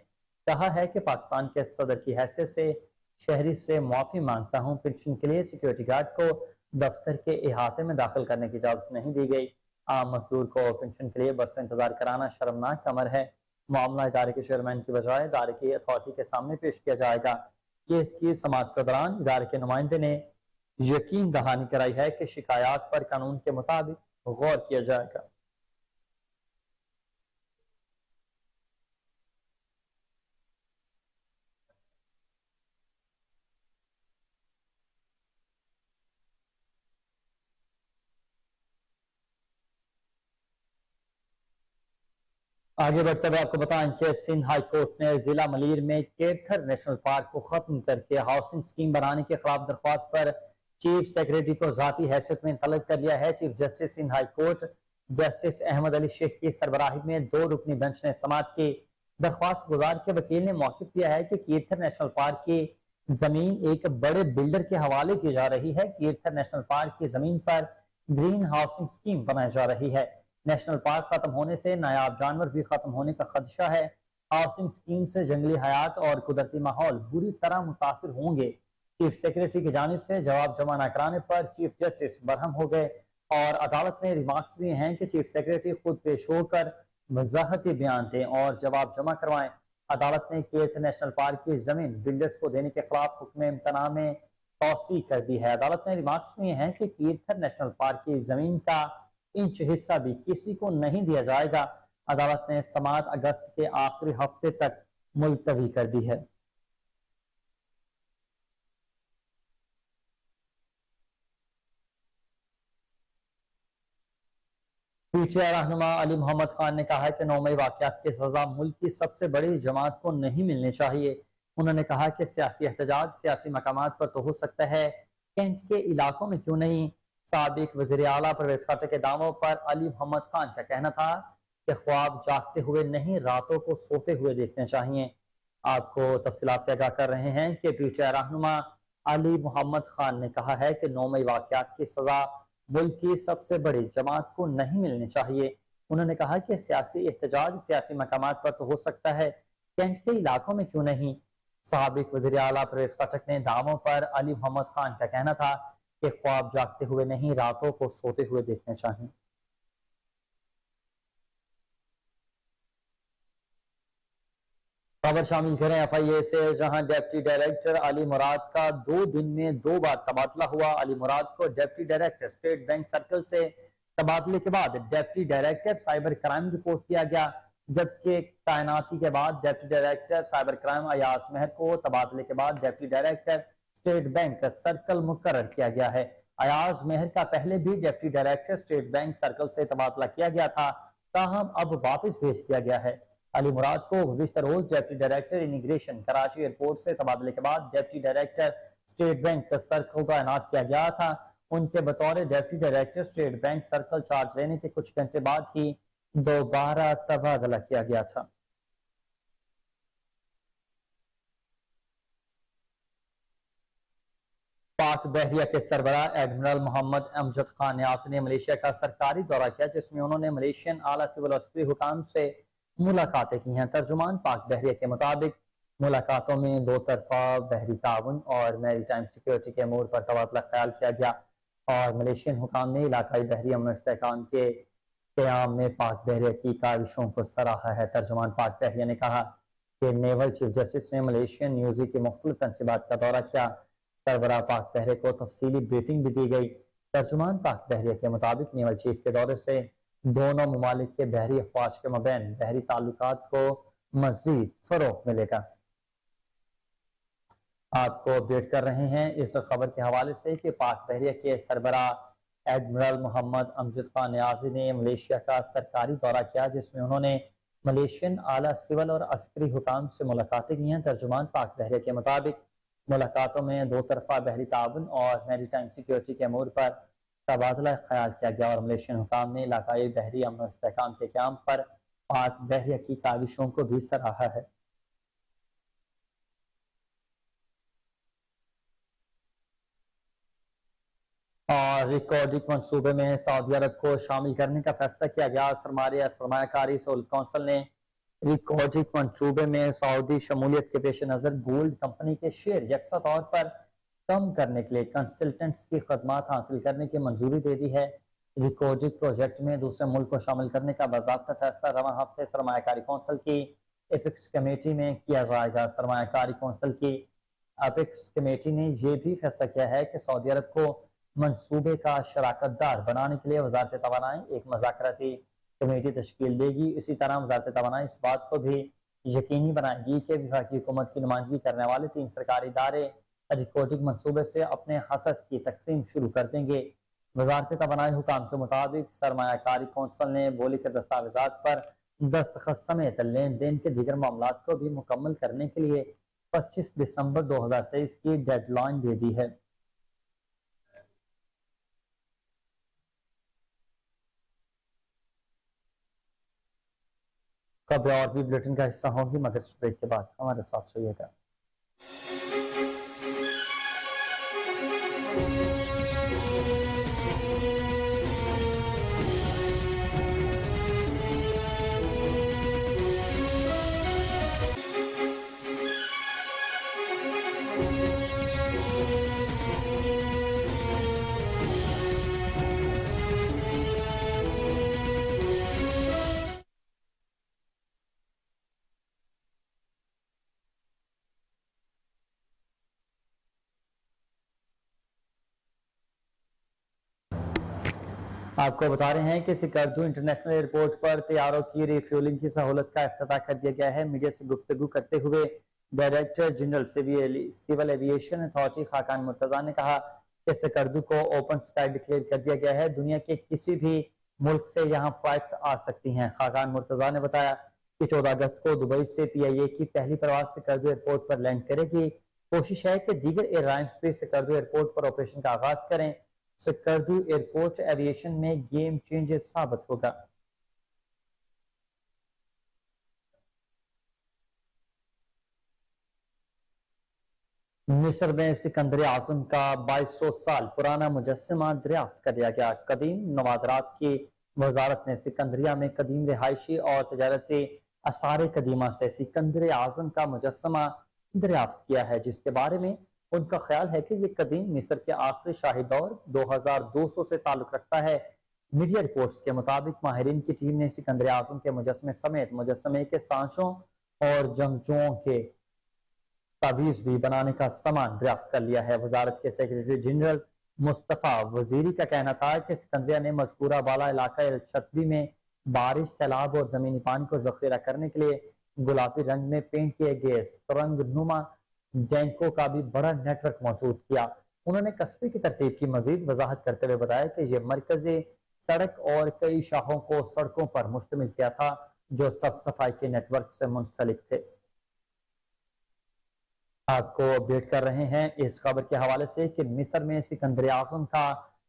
कहा है कि पाकिस्तान के सदर की हैसियत से शहरी से माफी मांगता हूँ। पेंशन के लिए सिक्योरिटी गार्ड को दफ्तर के अहाते में दाखिल करने की इजाजत नहीं दी गई। आम मजदूर को पेंशन के लिए बरसों इंतजार कराना शर्मनाक अमर है। मामला इदारे के चेयरमैन की बजाय इदारे की अथॉरिटी के सामने पेश किया जाएगा। केस की समाअत के दौरान इदारे के नुमाइंदे ने यकीन दहानी कराई है कि शिकायत पर कानून के मुताबिक गौर किया जाएगा। आगे बढ़ते हुए आपको बताएं कि सिंध हाई कोर्ट ने जिला मलीर में केथर नेशनल पार्क को खत्म करके हाउसिंग स्कीम बनाने के खिलाफ दरख्वास्त पर चीफ सेक्रेटरी को जाती हैसियत में तलब कर लिया है। Chief justice Sindh high court justice Ahmad Ali Sheikh की सरबराही में 2 रुकनी बेंच ने समाअत की। दरख्वास्त गुजार के वकील ने मौक़िफ़ दिया है कि केथर नेशनल पार्क की जमीन एक बड़े बिल्डर के हवाले की जा रही है। केथर नेशनल पार्क की जमीन पर ग्रीन हाउसिंग स्कीम बनाई जा रही है। नेशनल पार्क खत्म होने से नायाब जानवर भी खत्म होने का खदशा है। हाउसिंग स्कीम से जंगली हयात और कुदरती माहौल बुरी तरह मुतासिर होंगे। चीफ सेक्रेटरी की जानिब से जवाब जमा न कराने पर चीफ जस्टिस बरहम हो गए और अदालत ने रिमार्क्स दिए हैं कि चीफ सेक्रेटरी खुद पेश होकर वजाहती बयान दें और जवाब जमा करवाएं। अदालत ने केथ नेशनल पार्क की जमीन बिल्डर्स को देने के खिलाफ हुक्म इम्तना में तौसी कर दी है। अदालत ने रिमार्क्स दिए हैं कि केथर नेशनल पार्क की जमीन का इंच हिस्सा भी किसी को नहीं दिया जाएगा। अदालत ने समाअत अगस्त के आखिरी हफ्ते तक मुलतवी कर दी है। पीटीआई रहनुमा अली मोहम्मद खान ने कहा है कि 9 मई वाकयात की सजा मुल्क की सबसे बड़ी जमात को नहीं मिलनी चाहिए। उन्होंने कहा कि सियासी एहतजाज सियासी मकामात पर तो हो सकता है, कैंट के इलाकों में क्यों नहीं। साबिक वज़ीर आला परवेज खट्टर के दावों पर अली मोहम्मद खान का कहना था कि ख्वाब जागते हुए नहीं, रातों को सोते हुए देखने चाहिए। आपको तफसीलात से आगाह कर रहे हैं कि पीटीआई रहनुमा अली मोहम्मद खान ने कहा है कि 9 मई वाकयात की सजा मुल्क की सबसे बड़ी जमात को नहीं मिलनी चाहिए। उन्होंने कहा कि सियासी एहतजाज सियासी मकामात पर तो हो सकता है, कैंट के इलाकों में क्यों नहीं। साबिक वज़ीर आला परवेज खट्टर ने दावों पर अली मोहम्मद खान का कहना था कि ख्वाब जागते हुए नहीं, रातों को सोते हुए देखने चाहिए। खबर शामिल करें FIA से, जहां डिप्टी डायरेक्टर अली मुराद का 2 दिन में 2 बार तबादला हुआ। अली मुराद को deputy director state bank circle से तबादले के बाद deputy director cyber crime report किया गया, जबकि तैनाती के बाद deputy director cyber crime Ayaz Mahar को तबादले के बाद deputy director state bank circle मुकर्रर किया गया है। अयाज मेहर का पहले भी deputy director state bank circle से तबादला किया गया था, ताहम अब वापस भेज दिया गया है। अली मुराद को गुज़िश्ता रोज deputy director immigration Karachi airport से तबादले के बाद deputy director state bank circle तैनात किया गया था। उनके बतौर deputy director state bank circle charge लेने के कुछ घंटे बाद ही दोबारा तबादला किया गया था। पाक बहरिया के सरबराह एडमिरल मोहम्मद अमजद खान नियाज़ ने मलेशिया का सरकारी दौरा किया, जिसमें उन्होंने मलेशियन आला सिविल अस्करी हुकाम से मुलाकातें की हैं। तर्जुमान पाक बहरिया के मुताबिक मुलाकातों में 2 तरफा बहरी ताउन और मैरी टाइम सिक्योरिटी के अमूर पर तबादला ख्याल किया गया और मलेशियन हुकाम ने इलाकाई बहरी अमन इस्तेहकाम के क़याम में पाक बहरिया की काविशों को सराहा है। तर्जुमान पाक बहरिया ने कहा कि नेवल चीफ जस्टिस ने मलेशियन न्यूज़ी की मुख्तलिफ तनसीबात का दौरा किया। सरबराह पाक बहरे को तफसीली ब्रीफिंग भी दी गई। तर्जुमान पाक बहरिया के मुताबिक नेवल चीफ के दौरे से दोनों ममालिक के बहरी अफवाज के मबैन बहरी ताल्लुकात को मजीद फरोग मिलेगा। आपको अपडेट कर रहे हैं इस खबर के हवाले से कि पाक बहरिया के सरबराह एडमिरल मोहम्मद अमजद खान नियाजी ने मलेशिया का सरकारी दौरा किया, जिसमें उन्होंने मलेशियन आला सिविल और अस्करी हुकाम से मुलाकातें की हैं। तर्जुमान पाक बहरिया के मुताबिक मुलाकातों में दो तरफा बहरी ताउन और मैरीटाइम सिक्योरिटी के अमूर पर तबादला ख्याल किया गया और मलेशियन हुकाम ने इलाकाई बहरी अमन और इस्तेहकाम के क़याम पर पाक बहरिया की काविशों को भी सराहा है। और रिकॉर्डिंग मंसूबे में सऊदी अरब को शामिल करने का फैसला किया गया। सरमायाकारी कौंसिल ने रिकॉर्डिंग मंसूबे में सऊदी शमूलियत के पेश नज़र गोल्ड कंपनी के शेयर यकसा तौर पर कम करने के लिए कंसल्टेंट्स की खदमात हासिल करने की मंजूरी दे दी है। रिकॉर्डिंग प्रोजेक्ट में दूसरे मुल्क को शामिल करने का बाज़ाब्ता फैसला रवां हफ्ते सरमायाकारी कौंसिल की एपिक्स कमेटी में किया जाएगा। सरमायाकारी कौंसिल की एपिक्स कमेटी ने यह भी फैसला किया है कि सऊदी अरब को मंसूबे का शराकतदार बनाने के लिए वजारत तवानाई एक मज़ाकराती कमेटी तश्कील देगी। इसी तरह वजारत तवानाई इस बात को भी यकीनी बनाएगी कि वफाकी हुकूमत की नुमाइंदगी करने वाले 3 सरकारी इदारे रिकॉर्डिंग मंसूबे से अपने हसस की तकसीम शुरू कर देंगे। वजारत तवानाई हुकाम के मुताबिक सरमायाकारी कौंसिल ने बोली के दस्तावेजात पर दस्तखत समेत लेन देन के दीगर मामलात को भी मुकम्मल करने के लिए 25 दिसंबर 2023 की डेडलाइन दे दी है। खबरें और भी बुलेटिन का हिस्सा होंगी, मगर इस ब्रेक के बाद हमारे साथ रहिएगा। आपको बता रहे हैं कि सिकरदू इंटरनेशनल एयरपोर्ट पर तैयारों की रिफ्यूलिंग की सहूलत का इफ्तिताह कर दिया गया है। मीडिया से गुफ्तगू करते हुए director general civil aviation authority Khaqan Murtaza ने कहा कि सिकरदू को ओपन स्काई डिक्लेयर कर दिया गया है। दुनिया के किसी भी मुल्क से यहाँ फ्लाइट्स आ सकती हैं। खाकान मुर्तजा ने बताया कि 14 अगस्त को दुबई से PIA की पहली परवाज सिकरदू एयरपोर्ट पर लैंड करेगी। कोशिश है कि दीगर एयरलाइंस भी सिकरदू एयरपोर्ट पर ऑपरेशन का आगाज करें। सिकरदू एयरपोर्ट एविएशन में गेम चेंजर साबित होगा। मिस्र में सिकंदर आजम का 2200 साल पुराना मुजस्समा दरियाफ्त कर लिया गया। कदीम नवादरात की वजारत ने सिकंदरिया में कदीम रिहायशी और तजारती आसार कदीमा से सिकंदर आजम का मुजस्समा दरियाफ्त किया है, जिसके बारे में उनका ख्याल है कि ये कदीम मिस्र के आखिरी शाही दौर 2200 से ताल्लुक रखता है। मीडिया रिपोर्ट्स के मुताबिक माहिरीन की टीम ने सिकंदर आजम के मुजस्समे समेत मुजस्समे के सांचों और जंगजुओं के तावीज भी बनाने का सामान दरियाफ्त कर लिया है। वजारत के सेक्रेटरी जनरल मुस्तफ़ा वजीरी का कहना था कि सिकंदरिया ने मज़कूरा बाला इलाका छतरी में बारिश, सैलाब और जमीनी पानी को जखीरा करने के लिए गुलाबी रंग में पेंट किए गए सुरंग नुमा बैंकों का भी बड़ा नेटवर्क मौजूद किया। उन्होंने कस्बे की तरतीब की मजीद वजाहत करते हुए बताया कि यह मरकजी सड़क और कई शाखों को सड़कों पर मुश्तमिल किया था जो सब सफाई के नेटवर्क से मुंसलिक थे। आपको अपडेट कर रहे हैं इस खबर के हवाले से कि मिस्र में सिकंदर आजम का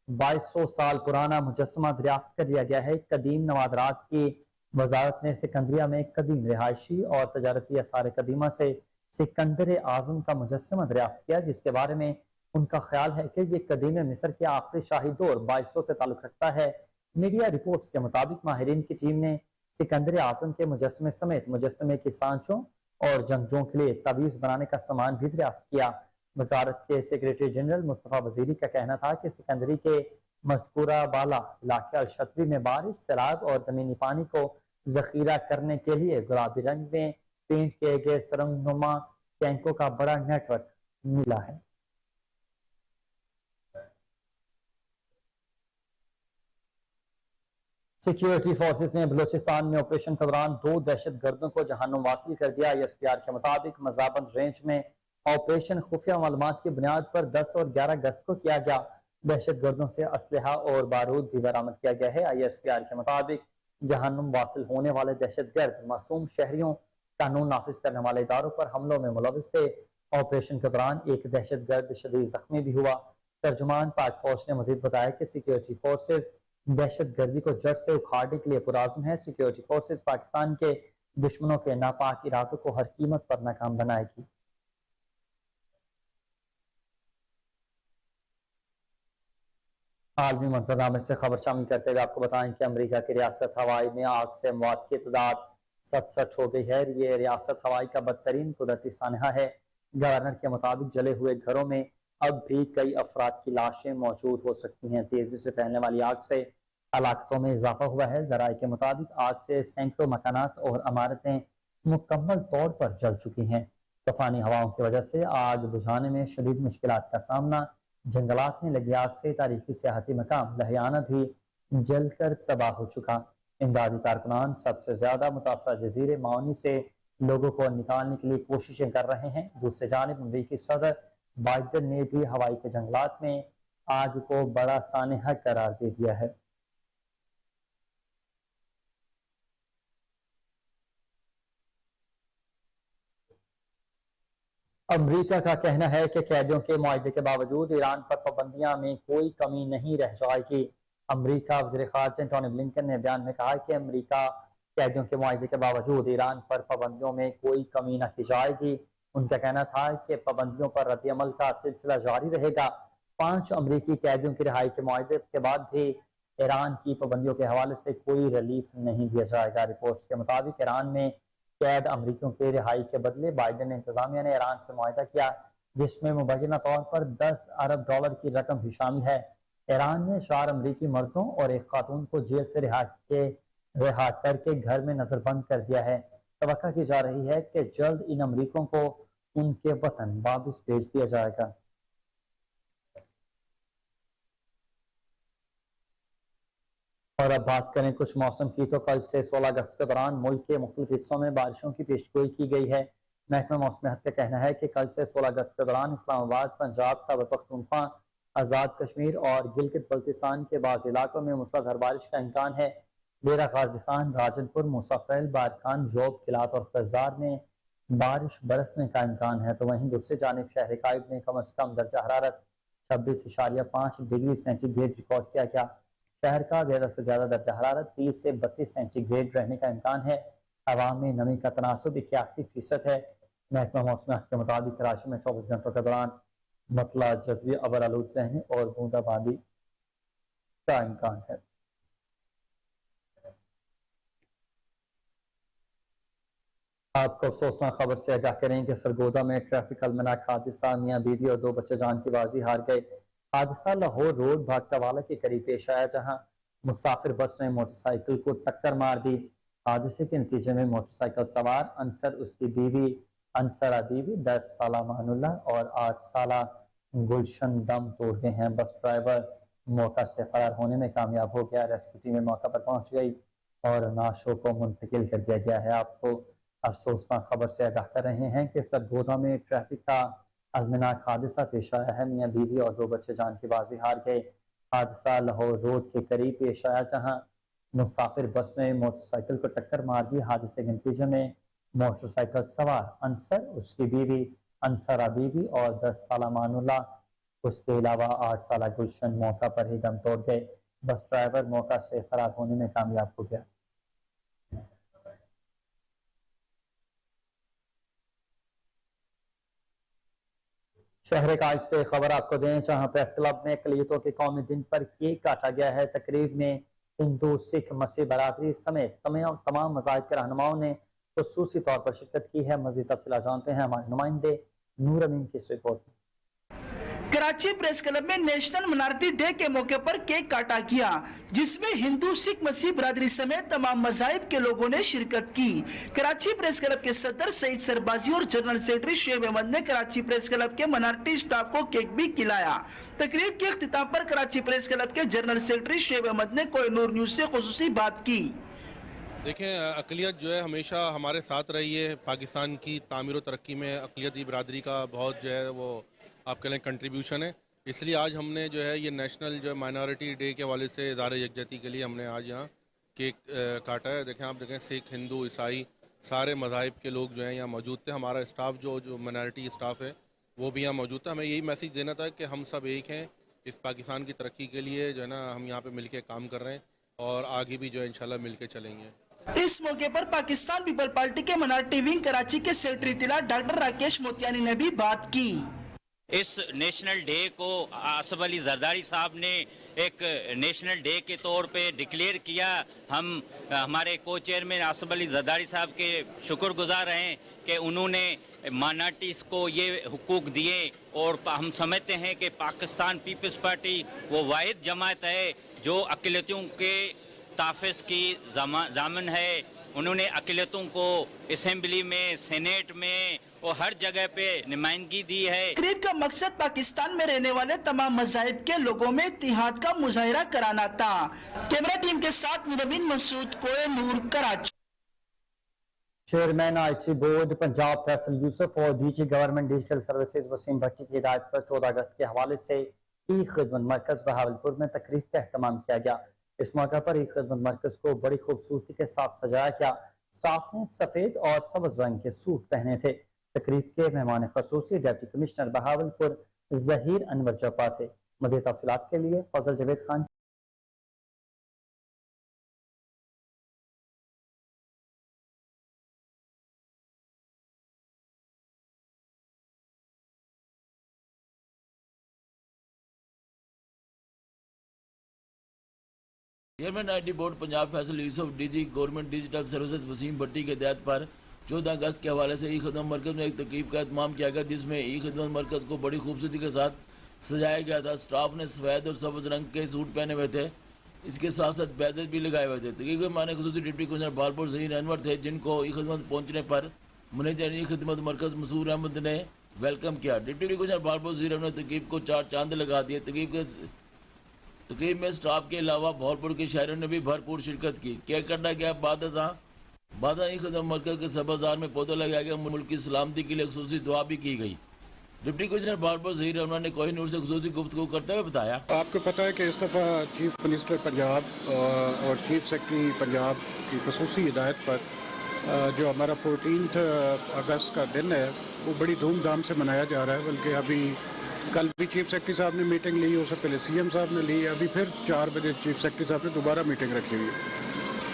2200 साल पुराना मुजस्समा दरियाफ्त कर लिया गया है। कदीम नवादरात की वजारत ने सिकंदरिया में कदीम रिहायशी और तजारती आसार कदीमा से सिकंदर आजम का मुजस्समा दरियाफ्त किया, जिसके बारे में उनका ख्याल है कि ये कदीम मिस्र के आखिरी शाही दौर 2200 से ताल्लुक रखता है। मीडिया रिपोर्ट्स के मुताबिक माहिरीन की टीम ने सिकंदर आजम के मुजस्समे समेत मुजस्समे की सांचों और जंगजुओं के लिए तावीज बनाने का सामान भी दरियाफ्त किया। वजारत के सेक्रेटरी जनरल मुस्तफ़ा वजीरी का कहना था कि सिकंदरी के मज़कूरा बाला इलाके अलशतरी में बारिश, सैलाब और जमीनी पानी को जखीरा करने के लिए गुलाबी रंग में पेंट किए गए सुरंगनुमा टैंकों का बड़ा नेटवर्क मिला है। सिक्योरिटी फोर्सेस ने बलूचिस्तान में ऑपरेशन के दौरान 2 दहशत गर्दों को जहन्नुम वासिल कर दिया। ISPR के मुताबिक मजाबंद रेंज में ऑपरेशन खुफिया मालूमात की बुनियाद पर 10 और 11 अगस्त को किया गया। दहशत गर्दों से असलहा और बारूद भी बरामद किया गया है। ISPR के मुताबिक जहन्नुम वासिल होने वाले दहशत गर्द मासूम शहरियों, कानून नाफिज करने वाले इदारों पर हमलों में मुलविस थे। ऑपरेशन के दौरान एक दहशत गर्द शदीद जख्मी भी हुआ। तर्जुमान पाक फौज ने मजीद बताया कि सिक्योरिटी फोर्सेज दहशत गर्दी को जड़ से उखाड़ने के लिए पुराज़म है। सिक्योरिटी फोर्सेज पाकिस्तान के दुश्मनों के नापाक इरादों को हर कीमत पर नाकाम बनाएगी। आलमी मंजरनामे से खबर शामिल करते हुए आपको बताएं कि अमेरिका की रियासत हवाई में आग से मौत की तादाद 67 हो गई है। ये रियासत हवाई का बदतरीन कुदरती सानहा है। गवर्नर के मुताबिक जले हुए घरों में अब भी कई अफराद की लाशें मौजूद हो सकती हैं। तेजी से फैलने वाली आग से हलाकतों में इजाफा हुआ है। जराये के मुताबिक आग से सैकड़ों मकानात और इमारतें मुकम्मल तौर पर जल चुकी हैं। तूफानी हवाओं की वजह से आग बुझाने में शदीद मुश्किलात का सामना। जंगलात में लगी आग से तारीखी सियाहती मकाम लहियाना भी जलकर तबाह हो चुका। इमदादी कारकुनान सबसे ज्यादा मुतासरा जजीरे माउनी से लोगों को निकालने के लिए कोशिशें कर रहे हैं। दूसरी जानिब अमरीकी सदर बाइडन ने भी हवाई के जंगलात में आग को बड़ा सानहा करार दे दिया है। अमरीका का कहना है कि कैदियों के मुआहदे के बावजूद ईरान पर पाबंदियां में कोई कमी नहीं रह जाएगी। अमरीका वज़ीर ख़ारजा एंटोनी ब्लिंकन ने बयान में कहा कि अमरीका कैदियों के मुआहदे के बावजूद ईरान पर पाबंदियों में कोई कमी न की जाएगी। उनका कहना था कि पाबंदियों पर रद्द-ए-अमल का सिलसिला जारी रहेगा। 5 अमरीकी कैदियों की रिहाई के मुआहदे के बाद भी ईरान की पाबंदियों के हवाले से कोई रिलीफ नहीं दिया जाएगा। रिपोर्ट्स के मुताबिक ईरान में कैद अमरीकियों की रिहाई के बदले बाइडन इंतजामिया ने ईरान से मुआहदा किया, जिसमें मुबैना तौर पर 10 अरब डॉलर की रकम भी शामिल है। ईरान ने 4 अमरीकी मर्दों और एक खातून को जेल से रिहा करके घर में नजरबंद कर दिया है। तवक्का की जा रही है कि जल्द इन अमरीकियों को उनके वतन वापस भेज दिया जाएगा। और अब बात करें कुछ मौसम की, तो कल से 16 अगस्त के दौरान मुल्क के मुख्तलिफ हिस्सों में बारिशों की पेशगोई की गई है। महकमा मौसमियात का कहना है कि कल से 16 अगस्त के दौरान इस्लामाबाद, पंजाब, खैबर पख्तूनख्वा, आज़ाद कश्मीर और गिलगित बल्तिस्तान के बाज़ इलाकों में मूसलाधार बारिश का इम्कान है। डेरा गाजी खान, राजनपुर, मूसाफैल, बारखान, जोब, किलात और फैजदार में बारिश बरसने का इम्कान है। तो वहीं दूसरी जानिब शहर कायद में कम अज कम दर्जा हरारत 26.5 डिग्री सेंटीग्रेड रिकॉर्ड किया गया। शहर का ज्यादा से ज्यादा दर्जा हरारत 30 से 32 सेंटीग्रेड रहने का इम्कान है। हवा में नमी का तनासुब 81% है। महकमा मौसमियात के मुताबिक कराची में 24 घंटों के दौरान मतला जज़वी अबर आलूद रहने और बूंदाबांदी का इम्कान है। आपको अफसोसनाक खबर से आगाह करें कि सरगोदा में ट्रैफिक अलमनाक हादसा, मियां बीवी और 2 बच्चे जान की बाजी हार गए। हादसा लाहौर रोड भागटावाला के करीब पेश आया, जहां मुसाफिर बस ने मोटरसाइकिल को टक्कर मार दी। हादसे के नतीजे में मोटरसाइकिल सवार अंसर, उसकी बीवी अंसरा बीवी, 10 साला मानुल्ला और 8 साला गुलशन दम तोड़ गए हैं। बस ड्राइवर मौका से फरार होने में कामयाब हो गया। रेस्क्यू टीमें मौका पर पहुंच गई और नाशों को मुंतकिल कर दिया गया है। आपको अफसोसनाक खबर से आगाह कर रहे हैं कि सरगोदा में ट्रैफिक का अलमनाक हादसा पेश आया है। मियां बीवी और 2 बच्चे जान की बाजी हार गए। हादसा लाहौर रोड के करीब पेश आया, जहां मुसाफिर बस ने मोटरसाइकिल को टक्कर मार दी। हादसे के नतीजे में मोटरसाइकिल सवार अंसर, उसकी बीवी अंसरा बीवी और 10 साला मानुल्ला, उसके अलावा 8 साला गुलशन मौका पर ही दम तोड़ गए। बस ड्राइवर मौका से फरार होने में कामयाब हो गया। शहर काज से खबर आपको दें, जहां प्रेस क्लब में अक़लियतों के कौमी दिन पर केक काटा गया है। तकरीब में हिंदू, सिख, मसीह बरादरी समेत तमाम मज़ाहिब के रहनुमाओं ने खुसूसी तौर पर शिरकत की है। मज़ीद तफसीलात जानते हैं हमारे नुमाइंदे नूर अमीन की इस रिपोर्ट में। कराची प्रेस क्लब में नेशनल माइनॉरिटी डे के मौके पर केक काटा गया, जिसमें हिंदू, सिख, मसीह बिरादरी समेत तमाम मज़ाहिब के लोगों ने शिरकत की। कराची प्रेस क्लब के सदर सईद सरबाजी और जनरल सेक्रेटरी शुएब अहमद ने कराची प्रेस क्लब के माइनॉरिटी स्टाफ को केक भी खिलाया। तकरीब के इख्तिताम पर कराची प्रेस क्लब के जनरल सेक्रेटरी शुएब अहमद ने कोहिनूर न्यूज से खुसूसी बात की। देखें, अक़लियत जो है हमेशा हमारे साथ रही है। पाकिस्तान की तामीर और तरक्की में अक़लियती बिरादरी का बहुत जो है वो आप कह लें कंट्रीब्यूशन है। इसलिए आज हमने जो है ये नेशनल जो माइनॉरिटी डे के हवाले से इदारे यकजहती के लिए हमने आज यहाँ केक काटा है। देखें, आप देखें सिख, हिंदू, ईसाई सारे मज़ाहिब के लोग जो हैं यहाँ मौजूद थे। हमारा स्टाफ जो माइनॉरिटी स्टाफ है वो भी यहाँ मौजूद था। हमें यही मैसेज देना था कि हम सब एक हैं इस पाकिस्तान की तरक्की के लिए, जो है ना हम यहाँ पे मिलके काम कर रहे हैं और आगे भी जो है इंशाल्लाह मिलके चलेंगे। इस मौके पर पाकिस्तान पीपल पार्टी के माइनॉरिटी विंग कराची के सेक्रेटरी इत्तला डॉक्टर राकेश मोतियानी ने भी बात की। इस नेशनल डे को आसिफ अली जरदारी साहब ने एक नेशनल डे के तौर पे डिक्लेयर किया। हम हमारे को चेयरमैन आसिफ अली जरदारी साहब के शुक्रगुजार हैं कि उन्होंने माइनॉरिटीज़ को ये हुकूक दिए और हम समझते हैं कि पाकिस्तान पीपल्स पार्टी वो वाहिद जमात है जो अक़लियतों के तहफ़्फ़ुज़ की ज़ामिन है। उन्होंने अक़लियतों को असेंबली में, सेनेट में और हर जगह पे नुमाइंदगी दी है। तकरीब का मकसद पाकिस्तान में रहने वाले तमाम मज़ाहिब के लोगों में इत्तिहाद का मुजाहिरा कराना था। कैमरा टीम के साथ Munawwar Masood, Kohinoor, Karachi. Chairman IT board Punjab Faisal Yousuf और DG government digital services Waseem Bhatti की हिदायत पर 14 अगस्त के हवाले से ई खिदमत मरकज बहावलपुर में तकरीब का एहतमाम किया गया। इस मौके पर ई खिदमत मरकज को बड़ी खूबसूरती के साथ सजाया गया। स्टाफ ने सफेद और सब्ज रंग के सूट पहने थे। तकरीब के मेहमान खसूसी डिप्टी कमिश्नर बहावलपुर जहीर अनवर जब्बा थे। मज़ीद तफसीलात के लिए Fazal Javed Khan. Chairman IT board Punjab Faisal Yousuf, DG government digital services Waseem Bhatti के हिदायत पर 14 अगस्त के हवाले से ई खिदमत मरकज़ में एक तकरीब का एहतमाम किया गया, जिसमें ई खिदमत मरकज़ को बड़ी खूबसूरती के साथ सजाया गया था। स्टाफ ने सफ़ेद और सब्ज रंग के सूट पहने हुए थे, इसके साथ साथ बैजेस भी लगाए हुए थे। तकरीब के माने खसूसी डिप्टी कमिश्नर बहावलपुर जहीर अनवर थे, जिनको ई खिदमत पहुँचने पर मुनैजर ई खिदमत मरकज़ मसूर अहमद ने वेलकम किया। डिप्टी कमिश्नर बहावलपुर जहीर अहमद ने तकरीब को 4 चांद लगा दिए। तकरीब में स्टाफ के अलावा बहावलपुर के शहरों ने भी भरपूर शिरकत की। केक काटा गया। बाद ई खिदमत मरकज़ के सब्ज़ार में पौधा लगाया गया। मुल्क की सलामती के लिए खुसूसी दुआ भी की गई। डिप्टी कमिश्नर बहावलपुर जहीर अहमद ने कोहिनूर से खुसूसी गुफ्तगू करते हुए बताया, आपको पता है कि इस दफ़ा चीफ मिनिस्टर पंजाब और चीफ सेक्रेटरी पंजाब की खुसूसी हिदायत पर जो हमारा 14 अगस्त का दिन है वो बड़ी धूमधाम से मनाया जा रहा है। बल्कि अभी कल भी चीफ सेक्रेटरी साहब ने मीटिंग ली, उससे पहले सीएम साहब ने ली, अभी फिर 4 बजे चीफ सेक्रेटरी साहब ने दोबारा मीटिंग रखी हुई है।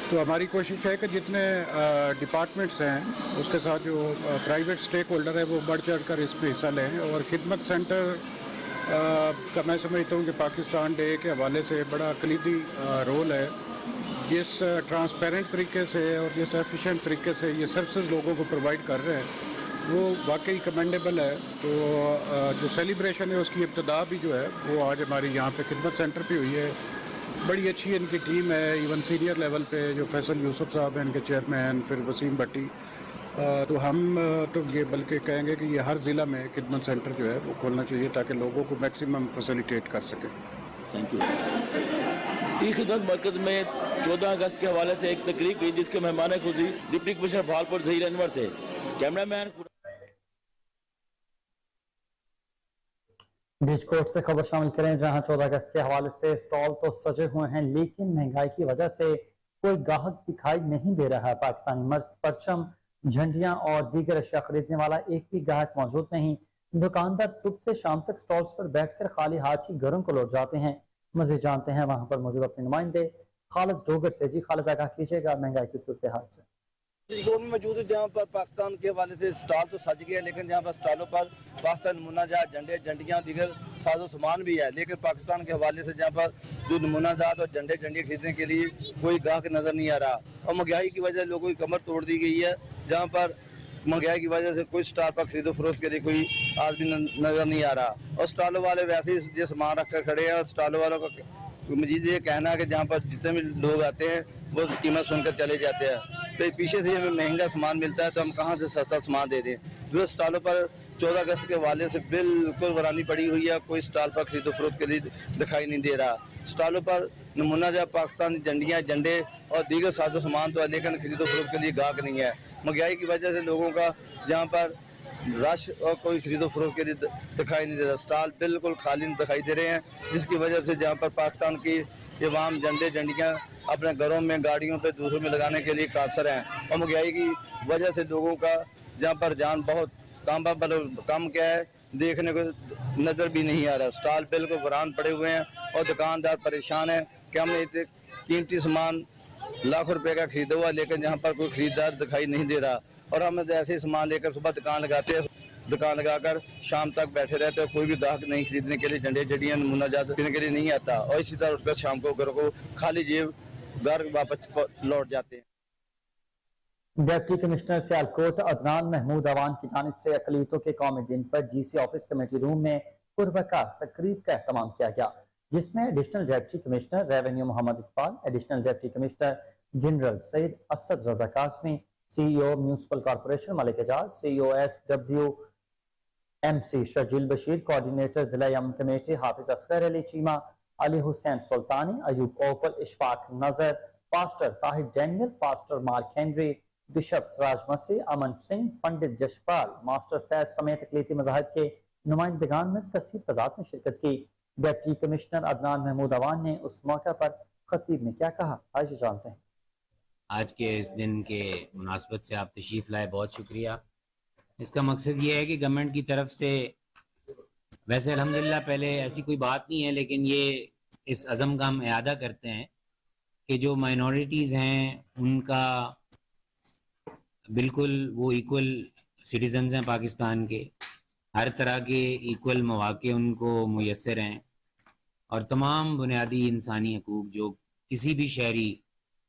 तो हमारी कोशिश है कि जितने डिपार्टमेंट्स हैं उसके साथ जो प्राइवेट स्टेक होल्डर है वो बढ़ चढ़ कर इसमें हिस्सा लें। और खिदमत सेंटर का मैं समझता हूँ कि पाकिस्तान डे के हवाले से बड़ा कलीदी रोल है। जिस ट्रांसपेरेंट तरीके से और जिस एफिशिएंट तरीके से ये सर्विसेज लोगों को प्रोवाइड कर रहे हैं वो वाकई कमेंडेबल है। तो जो सेलिब्रेशन है उसकी इब्तदा भी जो है वो आज हमारी यहाँ पे खिदमत सेंटर पे हुई है। बड़ी अच्छी इनकी टीम है। इवन सीनियर लेवल पे जो फैसल यूसुफ साहब हैं इनके चेयरमैन, फिर वसीम भट्टी, तो हम तो ये बल्कि कहेंगे कि ये हर ज़िला में खिदमत सेंटर जो है वो खोलना चाहिए ताकि लोगों को मैक्सिमम फैसिलिटेट कर सकें। Thank you. ई खिदमत मरकज़ में 14 अगस्त के हवाले से एक तकरीब हुई, जिसके मेहमान खुशी डिप्टी कमिश्नर बहावलपुर जहीर अनवर थे। कैमरामैन बीचकोट से खबर शामिल करें, जहां 14 अगस्त के हवाले से स्टॉल तो सजे हुए हैं लेकिन महंगाई की वजह से कोई गाहक दिखाई नहीं दे रहा है। पाकिस्तानी परचम, झंडियां और दीगर अशिया खरीदने वाला एक भी गाहक मौजूद नहीं। दुकानदार सुबह से शाम तक स्टॉल्स पर बैठकर खाली हाथ ही घरों को लौट जाते हैं। मजीद जानते हैं वहां पर मौजूद अपने नुमाइंदे खालिद डोगर से। जी खालिद, आगाह कीजिएगा महंगाई की सूरत हाल से। में मौजूद है जहाँ पर पाकिस्तान के हवाले से स्टॉल तो सज गया, लेकिन जहाँ पर स्टॉलों पर पाकिस्तान नमूनाजात, झंडे, झंडियाँ, दीगर साजो सामान भी है, लेकिन पाकिस्तान के हवाले से जहाँ पर जो नमूनाजात और झंडे झंडियाँ खरीदने के लिए कोई गाहक नज़र नहीं आ रहा। और महंगाई की वजह से लोगों की कमर तोड़ दी गई है। जहाँ पर महंगाई की वजह से कोई स्टॉल पर खरीदो फरोख्त के लिए कोई आदमी नजर नहीं आ रहा, और स्टॉलों वाले वैसे ही जो सामान रख कर खड़े हैं, और स्टॉलों वालों का मजीद ये कहना है कि जहाँ पर जितने भी लोग आते हैं वो कीमत सुनकर चले जाते हैं, तो पीछे से हमें महंगा सामान मिलता है तो हम कहाँ से सस्ता सामान दे दें। जो स्टॉलों पर 14 अगस्त के हवाले से बिल्कुल वीरानी पड़ी हुई है, कोई स्टॉल पर खरीदो फरोख्त के लिए दिखाई नहीं दे रहा। स्टॉलों पर नमूना जब पाकिस्तानी झंडियाँ, झंडे और दीगर साजो सामान तो है, लेकिन खरीदो फरोख्त के लिए गाहक नहीं है। महंगाई की वजह से लोगों का जहाँ पर रश और कोई खरीदो फरोख्त के लिए दिखाई नहीं दे रहा, स्टॉल बिल्कुल खाली दिखाई दे रहे हैं, जिसकी वजह से जहाँ पर पाकिस्तान की इमाम झंडे झंडियाँ अपने घरों में, गाड़ियों पे, दूसरों में लगाने के लिए कासर हैं, और महंगाई की वजह से लोगों का जहाँ पर जान बहुत कम क्या है देखने को नज़र भी नहीं आ रहा। स्टॉल बिल्कुल वीरान पड़े हुए हैं और दुकानदार परेशान है कि हमने इतने कीमती सामान लाखों रुपए का खरीदा हुआ, लेकिन यहाँ पर कोई खरीदार दिखाई नहीं दे रहा, और हम ऐसे ही सामान लेकर सुबह दुकान लगाते हैं, दुकान लगाकर शाम तक बैठे रहते हैं, कोई भी ग्राहक नहीं खरीदने के लिए, झंडे झंडियाँ नमूना जात खरीदने के लिए नहीं आता, और इसी तरह उठकर शाम को घर को खाली जेब घर वापस लौट जाते हैं। डिप्टी कमिश्नर सियालकोट अदनान महमूद अवान की जानिब से अक़लियतों के कौमी दिन पर GC ऑफिस कमेटी रूम में पुरवकार तकरीब का एहतमाम किया गया, जिसमें additional deputy commissioner revenue Mohammad Iqbal, additional deputy commissioner general Saeed Asad Raza Qasmi, CEO municipal corporation Malik Ejaz, CEO SWMC Sharjeel Bashir, coordinator जिला यमन committee Hafiz Asghar Ali Cheema, Ali Hussain Sultani, Ayub Opal, Ishfaq Nazar, pastor Tahir Daniel, pastor Mark Henry, bishop Siraj Masih, Aman Singh, Pandit Jaspal, master Faiz समेत अक़लियती मज़ाहिब के नुमाइंदगान में कसीर तादाद में शिरकत की। डिप्टी कमिश्नर अदनान महमूद अवान ने उस मौके पर खतीब में क्या कहा, आइए जानते हैं। आज के इस दिन के मुनासबत से आप तशरीफ़ लाए, बहुत शुक्रिया। इसका मकसद ये है कि गवर्नमेंट की तरफ से, वैसे अल्हम्दुलिल्लाह पहले ऐसी कोई बात नहीं है, लेकिन ये इस अज़म का हम इआदा करते हैं कि जो माइनॉरिटीज़ हैं उनका बिल्कुल वो इक्वल सिटीज़न्स हैं पाकिस्तान के, हर तरह के इक्वल मौक़े उनको मुयस्सर हैं, और तमाम बुनियादी इंसानी हकूक़ जो किसी भी शहरी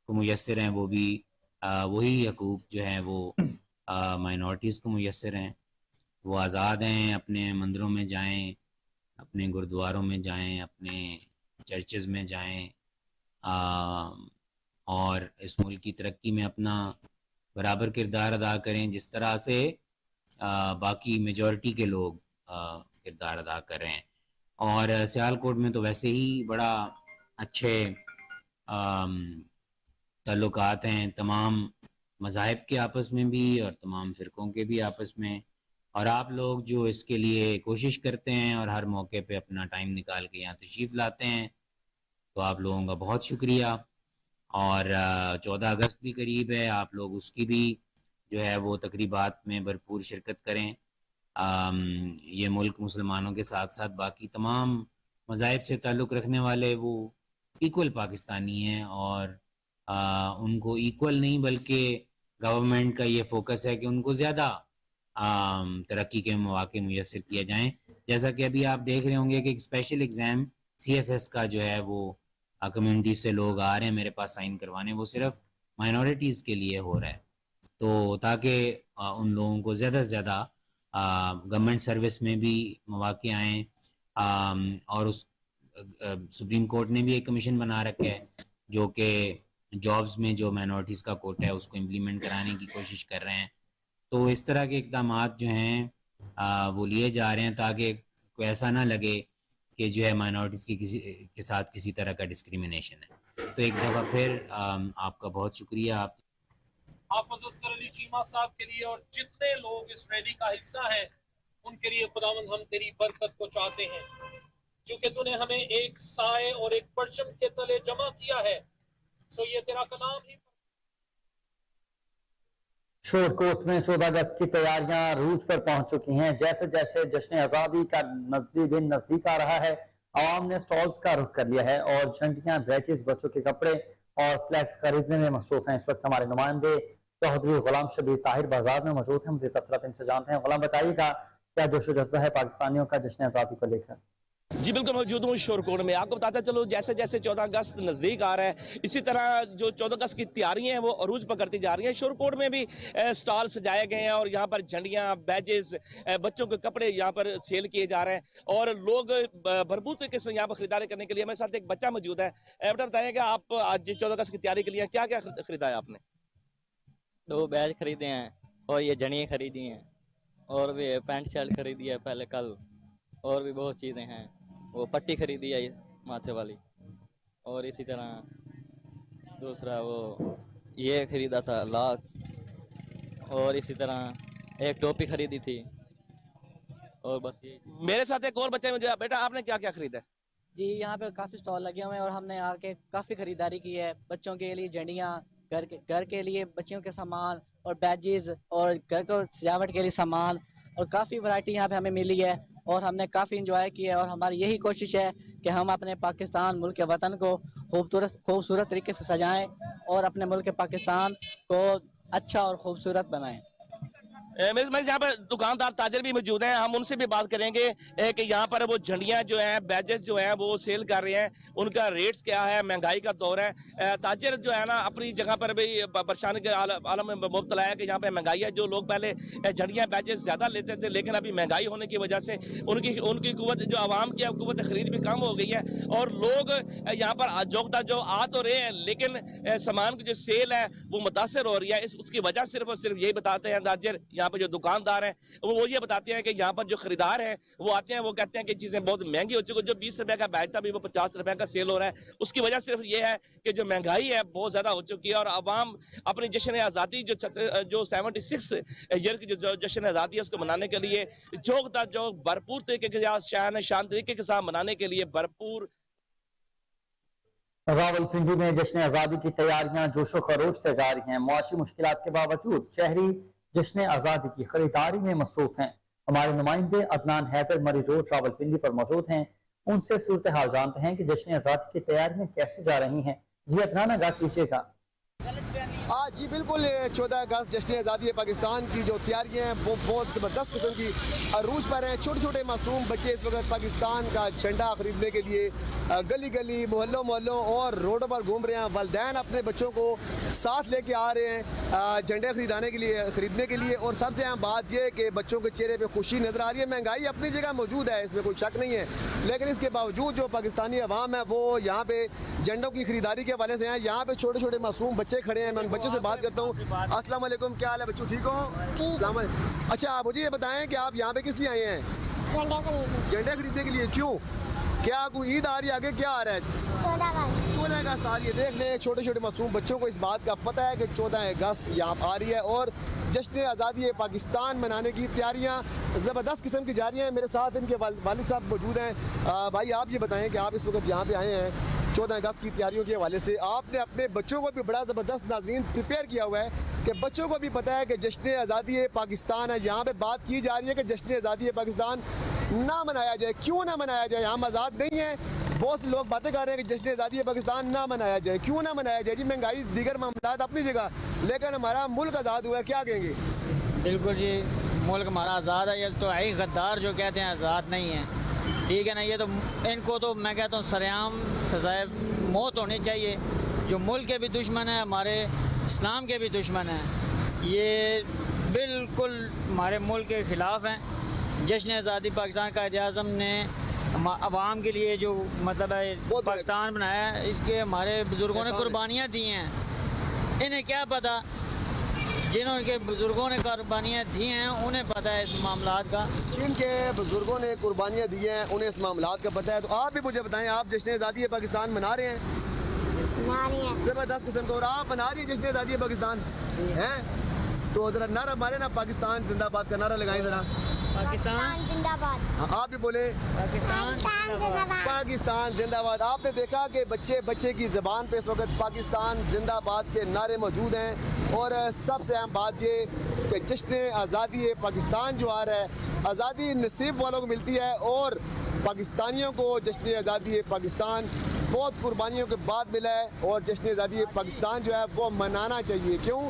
को मुयस्सर हैं वो भी वही हकूक़ जो हैं वो माइनॉरिटीज़ को मुयस्सर हैं। वो आज़ाद हैं, अपने मंदिरों में जाएं, अपने गुरुद्वारों में जाएं, अपने चर्चेज़ में जाएं, और इस मुल्क की तरक्की में अपना बराबर किरदार अदा करें, जिस तरह से बाकी मेजॉरिटी के लोग किरदार अदा कर रहे हैं। और सियालकोट में तो वैसे ही बड़ा अच्छे ताल्लुकात हैं तमाम मज़ाहिब के आपस में भी और तमाम फ़िरक़ों के भी आपस में, और आप लोग जो इसके लिए कोशिश करते हैं और हर मौके पे अपना टाइम निकाल के यहाँ तशरीफ़ लाते हैं, तो आप लोगों का बहुत शुक्रिया। और 14 अगस्त भी करीब है, आप लोग उसकी भी जो है वो तकरीबात में भरपूर शिरकत करें। ये मुल्क मुसलमानों के साथ साथ बाकी तमाम मज़ाहिब से ताल्लुक़ रखने वाले वो इक्वल पाकिस्तानी हैं, और उनको इक्वल नहीं बल्कि गवर्नमेंट का ये फोकस है कि उनको ज़्यादा तरक्की के मौक़े मुयस्सर किए जाएँ। जैसा कि अभी आप देख रहे होंगे कि एक स्पेशल एग्ज़ाम CSS का जो है वो कम्युनिटी से लोग आ रहे हैं मेरे पास साइन करवाने, वो सिर्फ माइनॉरिटीज़ के लिए हो रहा है, तो ताकि उन लोगों को ज़्यादा से ज़्यादा गवर्नमेंट सर्विस में भी मौक़े आएँ। और उस सुप्रीम कोर्ट ने भी एक कमीशन बना रखा है जो कि जॉब्स में जो माइनॉरिटीज़ का कोटा है उसको इम्प्लीमेंट कराने की कोशिश कर रहे हैं। तो इस तरह के इक़दामात जो हैं वो लिए जा रहे हैं ताकि कोई ऐसा ना लगे कि जो है माइनॉरिटीज़ के साथ किसी तरह का डिस्क्रिमिनेशन है। तो एक दफ़ा फिर आपका बहुत शुक्रिया। आप हाफ़िज़ असगर अली चीमा साहब के लिए और जितने लोग इस रैली का हिस्सा हैं उनके लिए खुदावंद हम तेरी बरकत को चाहते हैं, क्योंकि तूने हमें एक साए और एक परचम के तले जमा किया है। सो ये तेरा कलाम ही। शोरकोट में 14 अगस्त की तैयारियां रूज पर पहुंच चुकी हैं। जैसे जैसे जश्न आज़ादी का दिन नजदीक आ रहा है, आवाम ने स्टॉल्स का रुख कर लिया है और झंडियां, बैचेस, बच्चों के कपड़े और फ्लैग्स खरीदने में मसरूफ हैं। इस वक्त हमारे नुमाइंदे चौधरी गुलाम शबीर ताहिर बाजार में मौजूद हैं, मुझे तफसीलात इनसे जानते हैं। गुलाम, बताइएगा क्या जोश जज्बा है पाकिस्तानियों का जश्न आज़ादी को लेकर? جی بالکل موجود ہوں شورکوٹ میں. آپ کو بتاتا چلو جیسے جیسے 14 اگست نزدیک آ رہا ہے اسی طرح جو 14 اگست کی تیاریاں ہیں وہ عروج پکڑتی جا رہی ہیں. شورکوٹ میں بھی سٹال سجائے گئے ہیں اور یہاں پر جھنڈیاں, بیجز, بچوں کے کپڑے یہاں پر سیل کیے جا رہے ہیں اور لوگ بھرپور طریقے سے یہاں پر خریداری کرنے کے لیے. میرے ساتھ ایک بچہ موجود ہے. بیٹا بتائیں کہ آپ آج 14 اگست کی تیاری کے لیے کیا کیا خریدا ہے آپ نے؟ 2 بیج خریدے ہیں اور یہ جھنڈیاں خریدی ہیں اور بھی پینٹ شرٹ خریدی ہے پہلے کل, اور بھی بہت چیزیں ہیں. وہ پٹی خریدی ہے ماتھے والی, اور اسی طرح دوسرا وہ یہ خریدا تھا لاک, اور اسی طرح ایک ٹوپی خریدی تھی, اور بس یہ. میرے ساتھ ایک اور بچہ ہے. بیٹا آپ نے کیا کیا خریدا ہے؟ جی یہاں پہ کافی سٹال لگے ہوئے ہیں اور ہم نے آ کے کافی خریداری کی ہے. بچوں کے لیے جھنڈیاں, گھر کے لیے بچوں کے سامان اور بیجز, اور گھر کو سجاوٹ کے لیے سامان, اور کافی ورائٹی یہاں پہ ہمیں ملی ہے اور ہم نے کافی انجوائے کیا ہے. اور ہماری یہی کوشش ہے کہ ہم اپنے پاکستان ملک وطن کو خوبصورت طریقے سے سجائیں اور اپنے ملک پاکستان کو اچھا اور خوبصورت بنائیں. میں یہاں پر دکاندار تاجر بھی موجود ہیں, ہم ان سے بھی بات کریں گے کہ یہاں پر وہ جھنڈیاں جو ہیں, بیجز جو ہیں وہ سیل کر رہے ہیں, ان کا ریٹس کیا ہے, مہنگائی کا دور ہے. تاجر جو ہے نا اپنی جگہ پر بھی پریشانی کے عالم میں مبتلا ہے کہ یہاں پہ مہنگائی ہے. جو لوگ پہلے جھنڈیاں بیجز زیادہ لیتے تھے لیکن ابھی مہنگائی ہونے کی وجہ سے ان کی قوت, جو عوام کی قوت خرید بھی کم ہو گئی ہے اور لوگ یہاں پر جو آ تو رہے ہیں لیکن سامان کی جو سیل ہے وہ متاثر ہو رہی ہے. اس کی وجہ صرف اور صرف یہی بتاتے ہیں تاجر, یہاں پہ جو دکاندار ہیں وہ یہ بتاتے ہیں کہ یہاں پر جو خریدار ہیں وہ آتے ہیں, وہ کہتے ہیں کہ چیزیں بہت مہنگی ہو چکی. جو 20 روپے کا بیج تھا بھی وہ 50 روپے کا سیل ہو رہا ہے. اس کی وجہ صرف یہ ہے کہ جو مہنگائی ہے بہت زیادہ ہو چکی ہے اور عوام اپنی جشن آزادی جو 76 ایئر کی جو جشن آزادی ہے اس کو منانے کے لیے جو بھرپور طریقے کے ساتھ شان طریقے کے ساتھ منانے کے لیے بھرپور. راولپنڈی میں جشن آزادی کی تیاریاں جوش و خروش سے جاری ہیں. معاشی مشکلات کے باوجود شہری جشن آزادی کی خریداری میں مصروف ہیں. ہمارے نمائندے عدنان حیدر مری روڈ راولپنڈی پر موجود ہیں, ان سے صورتحال جانتے ہیں کہ جشن آزادی کی تیاریاں کیسے جا رہی ہیں. جی عدنان آگاہ کیجیے گا. جی بالکل 14 اگست جشن آزادی پاکستان کی جو تیاریاں ہیں وہ بہت زبردست قسم کی عروج پر ہیں. چھوٹے چھوٹے معصوم بچے اس وقت پاکستان کا جھنڈا خریدنے کے لیے گلی گلی, محلوں اور روڈوں پر گھوم رہے ہیں. والدین اپنے بچوں کو ساتھ لے کے آ رہے ہیں جھنڈے خریدنے کے لیے. اور سب سے اہم بات یہ ہے کہ بچوں کے چہرے پہ خوشی نظر آ رہی ہے. مہنگائی اپنی جگہ موجود ہے, اس میں کوئی شک نہیں ہے, لیکن اس کے باوجود جو پاکستانی عوام ہے وہ یہاں پہ جھنڈوں کی خریداری کے حوالے سے ہیں. یہاں پہ چھوٹے چھوٹے معصوم بچے کھڑے ہیں, میں ان بچوں سے بات کرتا ہوں. السلام علیکم, کیا حال ہے بچوں, ٹھیک ہو؟ السلام علیکم. اچھا مجھے یہ بتائیں کہ آپ یہاں پہ کس لیے آئے ہیں؟ جھنڈے خریدنے کے لیے. کیوں, کیا کوئی عید آ رہی ہے آگے, کیا آ رہا ہے؟ 14 اگست آ رہی ہے. دیکھ لیں چھوٹے چھوٹے معصوم بچوں کو اس بات کا پتہ ہے کہ 14 اگست یہاں آ رہی ہے اور جشن آزادی پاکستان منانے کی تیاریاں زبردست قسم کی جاری ہیں. میرے ساتھ ان کے والد صاحب موجود ہیں. بھائی آپ یہ بتائیں کہ آپ اس وقت یہاں پہ آئے ہیں 14 اگست کی تیاریوں کے حوالے سے, آپ نے اپنے بچوں کو بھی بڑا زبردست ناظرین پریپیئر کیا ہوا ہے کہ بچوں کو بھی پتہ ہے کہ جشن آزادی پاکستان ہے. یہاں پہ بات کی جا رہی ہے کہ جشن آزادی پاکستان نہ منایا جائے. کیوں نہ منایا جائے؟ ہم آزاد نہیں ہیں. بہت سے لوگ باتیں کر رہے ہیں کہ جشن آزادی پاکستان نہ منایا جائے. کیوں نہ منایا جائے؟ جی مہنگائی دیگر معاملات اپنی جگہ, لیکن ہمارا ملک آزاد ہوا ہے, کیا کہیں گے؟ بالکل جی, ملک ہمارا آزاد ہے. یہ تو ہے غدار جو کہتے ہیں آزاد نہیں ہے, ٹھیک ہے نا. یہ تو ان کو تو میں کہتا ہوں سرعام سزائے موت ہونی چاہیے. جو ملک کے بھی دشمن ہیں, ہمارے اسلام کے بھی دشمن ہیں, یہ بالکل ہمارے ملک کے خلاف ہیں. جشن آزادی پاکستان کا قائد اعظم نے عوام کے لیے جو مطلب ہے پاکستان بنایا ہے, اس کے ہمارے بزرگوں نے قربانیاں دی ہیں. انہیں کیا پتہ, جنہوں کے بزرگوں نے قربانیاں دی ہیں انہیں پتہ ہے اس معاملات کا. جن کے بزرگوں نے قربانیاں دی ہیں انہیں اس معاملات کا پتہ ہے. تو آپ بھی مجھے بتائیں, آپ جشن آزادی پاکستان منا رہے ہیں؟ زبردست قسم کا. اور آپ منا رہی ہیں جشن آزادی پاکستان ہیں؟ تو ذرا نعرہ مارے نا, پاکستان زندہ باد کا نعرہ لگائیں ذرا. پاکستان زندہ باد. آپ بھی بولیں پاکستان زندہ باد. آپ نے دیکھا کہ بچے کی زبان پہ اس وقت پاکستان زندہ باد کے نعرے موجود ہیں. اور سب سے اہم بات یہ کہ جشن آزادی پاکستان جو آ رہا ہے, آزادی نصیب والوں کو ملتی ہے اور پاکستانیوں کو جشن آزادی پاکستان بہت قربانیوں کے بعد ملا ہے. اور جشن آزادی پاکستان جو ہے وہ منانا چاہیے. کیوں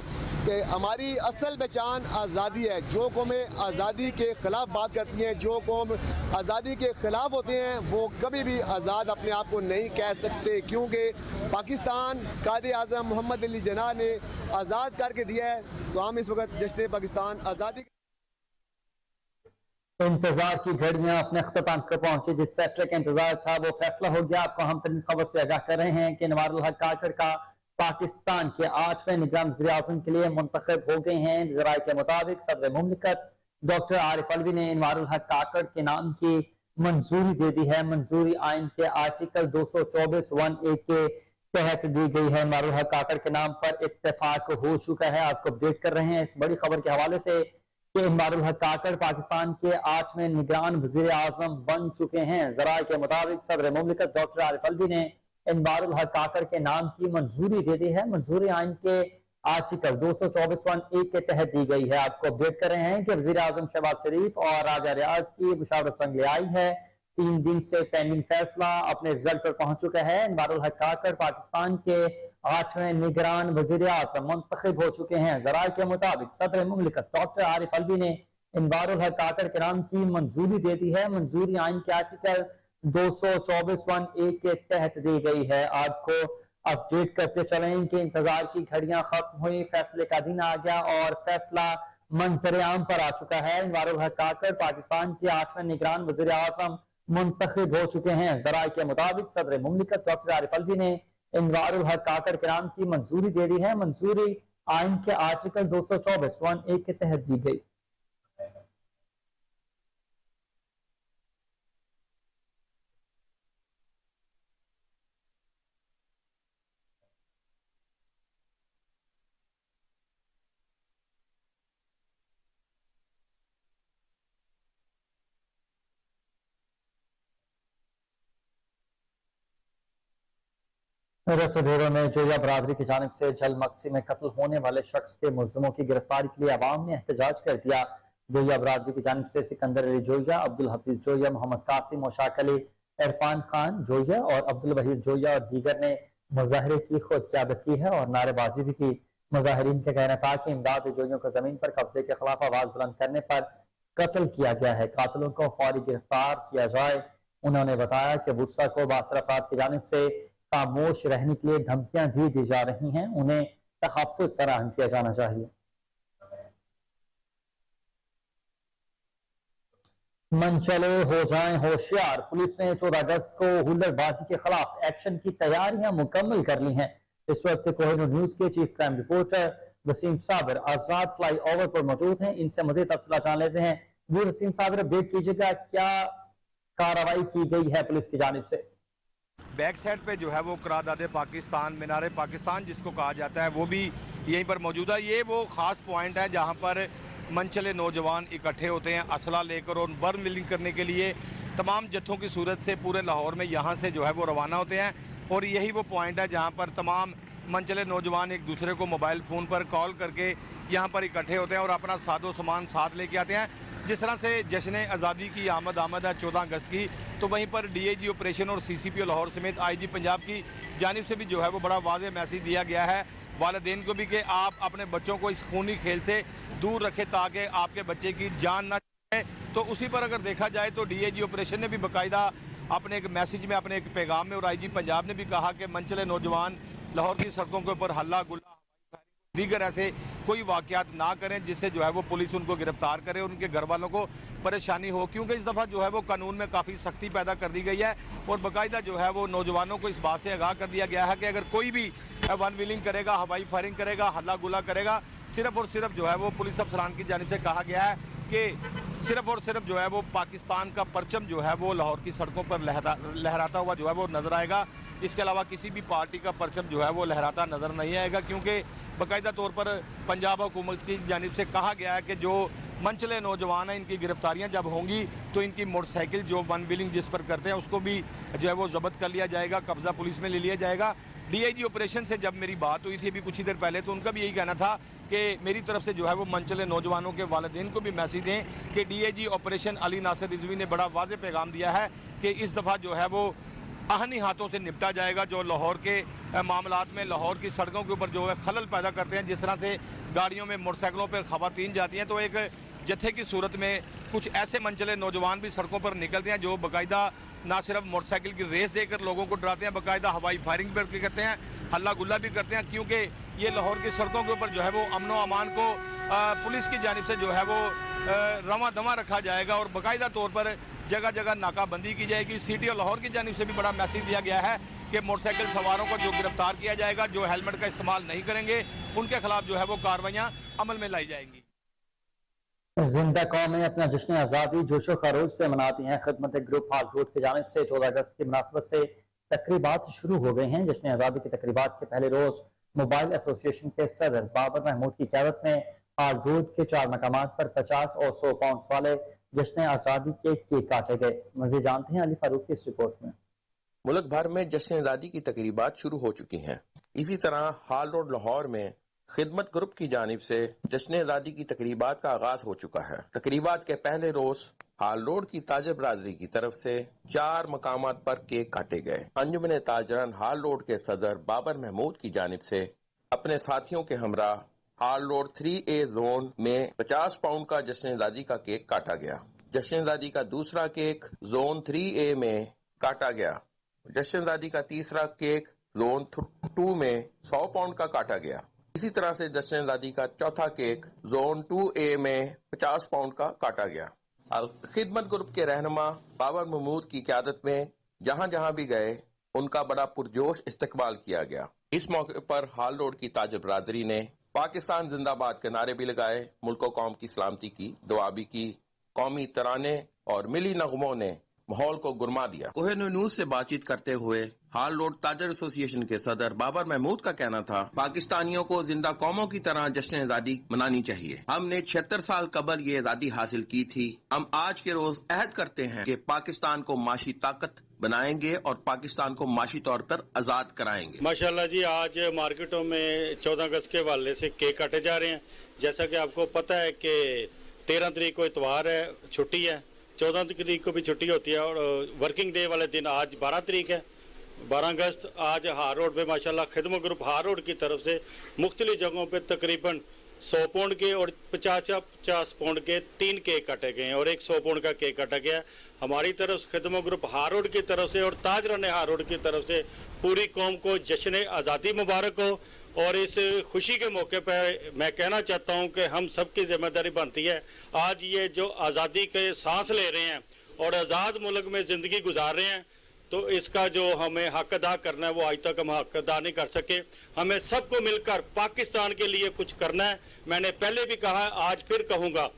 کہ ہماری اصل پہچان آزادی ہے. جو قومیں آزادی کے خلاف بات کرتی ہیں, جو قوم آزادی کے خلاف ہوتے ہیں, وہ کبھی بھی آزاد اپنے آپ کو نہیں کہہ سکتے, کیونکہ پاکستان قائد اعظم محمد علی جناح نے آزاد کر کے دیا ہے. تو ہم اس وقت جشن پاکستان آزادی انتظار کی گھڑیاں اپنے اختتام کو پہنچی. جس فیصلے کا انتظار تھا وہ فیصلہ ہو گیا. آپ کو ہم ترین خبر سے آگاہ کر رہے ہیں کہ انوار الحق کاکڑ کا پاکستان کے 8ویں نگران وزیر اعظم کے لیے منتخب ہو گئے ہیں. ذرائع کے مطابق صدر مملکت ڈاکٹر عارف علوی نے انوار الحق کاکڑ کے نام کی منظوری دے دی ہے. منظوری آئین کے آرٹیکل 224(1)(a) کے تحت دی گئی ہے. انوار الحق کاکڑ کے نام پر اتفاق ہو چکا ہے. آپ کو اپڈیٹ کر رہے ہیں اس بڑی خبر کے حوالے سے کہ انوار الحق کاکڑ پاکستان کے 8ویں نگران وزیر اعظم بن چکے ہیں. ذرائع کے مطابق صدر مملکت ڈاکٹر عارف علوی نے انوار الحق کاکڑ کے نام کی منظوری دے دی ہے. منظوری آئین کے آرٹیکل 224(1)(a) کے تحت دی گئی ہے. آپ کو اپڈیٹ کر رہے ہیں کہ وزیر اعظم شہباز شریف اور راجہ ریاض کی مشاورت رنگ لے آئی ہے. 3 دن سے پینڈنگ فیصلہ اپنے رزلٹ پر پہنچ چکا ہے. انوار الحق کاکڑ پاکستان کے 8ویں نگران وزیر اعظم منتخب ہو چکے ہیں. ذرائع کے مطابق صدر مملکت ڈاکٹر عارف علوی نے انوار الحق کاکڑ کے نام کی منظوری دے دی ہے. منظوری آئین کے آرٹیکل 224(1)(a) کے تحت دی گئی ہے. آپ کو اپڈیٹ کرتے چلیں کہ انتظار کی گھڑیاں ختم ہوئی, فیصلے کا دن آ گیا اور فیصلہ منظر عام پر آ چکا ہے. انوار الحق کاکڑ پاکستان کے 8ویں نگران وزیر اعظم منتخب ہو چکے ہیں. ذرائع کے مطابق صدر مملکت ڈاکٹر عارف علوی نے انوار الحق کاکڑ کے نام کی منظوری دے دی ہے. منظوری آئین کے آرٹیکل 224(1)(a) کے تحت دی گئی. ڈھیروں میں جویا برادری کی جانب سے جل مقصی میں قتل ہونے والے شخص کے ملزموں کی گرفتاری کے لیے عوام نے احتجاج کر دیا. جویا برادری کی جانب سے سکندر علی جویا, عبدالحفیظ جویا, محمد قاسم مشاق علی, عرفان خان جویا اور عبدالوحید جویا اور دیگر نے مظاہرے کی خود قیادت کی ہے اور نعرے بازی بھی کی. مظاہرین کا کہنا تھا کہ امداد جویوں کو زمین پر قبضے کے خلاف آواز بلند کرنے پر قتل کیا گیا ہے. قاتلوں کو فوری گرفتار کیا جائے. انہوں نے بتایا کہ ورثہ کو بااثر افراد کی جانب سے خاموش رہنے کے لیے دھمکیاں بھی دی جا رہی ہیں. انہیں تحفظ فراہم کیا جانا چاہیے. منچلے ہو جائیں ہوشیار. پولیس نے 14 اگست کو ہولڈر بازی کے خلاف ایکشن کی تیاریاں مکمل کر لی ہیں. اس وقت کوہینور نیوز کے چیف کرائم رپورٹر وسیم صابر آزاد فلائی اوور پر موجود ہیں. ان سے مزید تفصیلات جان لیتے ہیں. یہ وسیم صابر اپڈیٹ کیجیے گا, کیا کارروائی کی گئی ہے پولیس کی جانب سے؟ بیک سائڈ پہ جو ہے وہ قرارداد پاکستان, مینار پاکستان جس کو کہا جاتا ہے, وہ بھی یہیں پر موجود ہے. یہ وہ خاص پوائنٹ ہے جہاں پر منچلے نوجوان اکٹھے ہوتے ہیں اسلحہ لے کر, اور ورم ملنگ کرنے کے لیے تمام جتھوں کی صورت سے پورے لاہور میں یہاں سے جو ہے وہ روانہ ہوتے ہیں. اور یہی وہ پوائنٹ ہے جہاں پر تمام منچلے نوجوان ایک دوسرے کو موبائل فون پر کال کر کے یہاں پر اکٹھے ہوتے ہیں اور اپنا ساز و سامان ساتھ لے کے آتے ہیں. جس طرح سے جشن آزادی کی آمد ہے 14 اگست کی, تو وہیں پر ڈی آئی جی آپریشن اور سی سی پی او لاہور سمیت آئی جی پنجاب کی جانب سے بھی جو ہے وہ بڑا واضح میسیج دیا گیا ہے والدین کو بھی کہ آپ اپنے بچوں کو اس خونی کھیل سے دور رکھیں تاکہ آپ کے بچے کی جان نہ جائے. تو اسی پر اگر دیکھا جائے تو ڈی آئی جی آپریشن نے بھی باقاعدہ اپنے ایک میسیج میں, اپنے ایک پیغام میں, اور آئی جی پنجاب نے بھی کہا کہ منچلے نوجوان لاہور کی سڑکوں کے اوپر ہلہ گلا دیگر ایسے کوئی واقعات نہ کریں جس سے جو ہے وہ پولیس ان کو گرفتار کرے اور ان کے گھر والوں کو پریشانی ہو, کیونکہ اس دفعہ جو ہے وہ قانون میں کافی سختی پیدا کر دی گئی ہے اور باقاعدہ جو ہے وہ نوجوانوں کو اس بات سے آگاہ کر دیا گیا ہے کہ اگر کوئی بھی ون ویلنگ کرے گا, ہوائی فائرنگ کرے گا, ہلہ گلا کرے گا, صرف اور صرف جو ہے وہ پولیس افسران کی جانب سے کہا گیا ہے کہ صرف اور صرف جو ہے وہ پاکستان کا پرچم جو ہے وہ لاہور کی سڑکوں پر لہراتا ہوا جو ہے وہ نظر آئے گا. اس کے علاوہ کسی بھی پارٹی کا پرچم جو ہے وہ لہراتا نظر نہیں آئے گا, کیونکہ باقاعدہ طور پر پنجاب حکومت کی جانب سے کہا گیا ہے کہ جو منچلے نوجوان ہیں ان کی گرفتاریاں جب ہوں گی تو ان کی موٹر سائیکل جو ون ویلنگ جس پر کرتے ہیں اس کو بھی جو ہے وہ ضبط کر لیا جائے گا, قبضہ پولیس میں لے لیا جائے گا. ڈی آئی جی آپریشن سے جب میری بات ہوئی تھی ابھی کچھ ہی دیر پہلے, تو ان کا بھی یہی کہنا تھا کہ میری طرف سے جو ہے وہ منچلے نوجوانوں کے والدین کو بھی میسیج دیں کہ ڈی آئی جی آپریشن علی ناصر رضوی نے بڑا واضح پیغام دیا ہے کہ اس دفعہ جو ہے وہ आहनी हाथों से निपटा जाएगा। जो लाहौर के मामलात में लाहौर की सड़कों के ऊपर जो है खलल पैदा करते हैं, जिस तरह से गाड़ियों में मोटरसाइकिलों पर ख़वातीन जाती हैं, तो एक जत्थे की सूरत में कुछ ऐसे मनचले नौजवान भी सड़कों पर निकलते हैं जो बाकायदा ना सिर्फ मोटरसाइकिल की रेस देकर लोगों को डराते हैं, बाकायदा हवाई फायरिंग पर करते हैं, हल्ला गुल्ला भी करते हैं, क्योंकि ये लाहौर की सड़कों के ऊपर जो है वो अमन व अमान को पुलिस की जानिब से जो है वो रवा दवा रखा जाएगा और बाकायदा तौर पर जगह जगह नाकाबंदी की जाएगी। सिटी और लाहौर की जानिब से भी बड़ा मैसेज दिया गया है कि मोटरसाइकिल सवारों को जो गिरफ्तार किया जाएगा, जो हेलमेट का इस्तेमाल नहीं करेंगे, उनके खिलाफ जो है वो कार्रवाइयाँ अमल में लाई जाएंगी। जिंदा कौमें अपना जश्न आज़ादी जोशो खरोश से मनाती हैं। खिदमत ग्रुप हाल रोड की जानिब से 14 अगस्त की मुनासबत से तकरीबात शुरू हो गए हैं। जश्न आज़ादी की तकरीबात के पहले रोज मोबाइल एसोसिएशन के सदर बाबर महमूद की क़यादत में हाल रोड के 4 मकामात पर 50 और 100 पाउंड वाले जश्न आज़ादी के केक काटे गए। मज़ीद जानते हैं अली फारूक की इस रिपोर्ट में। मुल्क भर में जश्न आज़ादी की तकरीबात शुरू हो चुकी हैं। इसी तरह हाल रोड लाहौर में खिदमत ग्रुप की जानिब से जश्न आज़ादी की तकरीबात का आगाज हो चुका है। तकरीबात के पहले रोज हाल रोड की ताजर बरादरी की तरफ से 4 मकामात पर केक काटे गए। अंजुमन ताजरान हाल रोड के सदर बाबर महमूद की जानिब से अपने साथियों के हमरा हाल रोड 3A जोन में 50 पाउंड का जश्न आज़ादी का केक काटा गया। जश्न आज़ादी का दूसरा केक जोन 3A में काटा गया। जश्न आज़ादी का तीसरा केक जोन 2 में 100 पाउंड का काटा गया। इसी तरह से जश्न आज़ादी का चौथा केक जोन 2A में 50 पाउंड का काटा गया। खिदमत ग्रुप के रहनुमा बाबर महमूद की क़यादत में जहां जहां भी गए उनका बड़ा पुरजोश इस्तकबाल किया गया। इस मौके पर हाल रोड की ताजर बरादरी ने पाकिस्तान जिंदाबाद के नारे भी लगाए, मुल्क कौम की सलामती की दुआ भी की, कौमी तराने और मिली नगमों ने माहौल को गुरमा दिया। कोहिनूर न्यूज से बातचीत करते हुए हाल रोड ताजर एसोसिएशन के सदर बाबर महमूद का कहना था, पाकिस्तानियों को जिंदा कौमों की तरह जश्न आज़ादी मनानी चाहिए। हमने 76 साल कबल ये आज़ादी हासिल की थी। हम आज के रोज अहद करते हैं कि पाकिस्तान को माशी ताकत बनाएंगे और पाकिस्तान को माशी तौर पर आजाद कराएंगे। माशाल्लाह जी, आज मार्केटों में 14 अगस्त के हवाले से केक काटे जा रहे हैं। जैसा कि आपको पता है कि 13 तारीख को इतवार है, छुट्टी है, 14 तारीख को भी छुट्टी होती है और वर्किंग डे वाले दिन आज 12 तारीख है, 12 अगस्त। आज हार रोड पे माशाल्लाह खिदमत ग्रुप हार रोड की तरफ से मुख्तलिफ जगहों पे तकरीबन 100 पाउंड के और 50 पाउंड के 3 केक काटे गए हैं और एक 100 पाउंड का केक काटा गया। हमारी तरफ से खिदमत ग्रुप हार रोड की तरफ से और ताजरान हार रोड की तरफ से पूरी कौम को जश्न आज़ादी मुबारक हो। और इस खुशी के मौके पर मैं कहना चाहता हूं कि हम सबकी जिम्मेदारी बनती है, आज ये जो आज़ादी के सांस ले रहे हैं और आज़ाद मुल्क में ज़िंदगी गुजार रहे हैं, तो इसका जो हमें हक अदा करना है वो आज तक हम हक अदा नहीं कर सके। हमें सबको मिलकर पाकिस्तान के लिए कुछ करना है। मैंने पहले भी कहा है, आज फिर कहूँगा,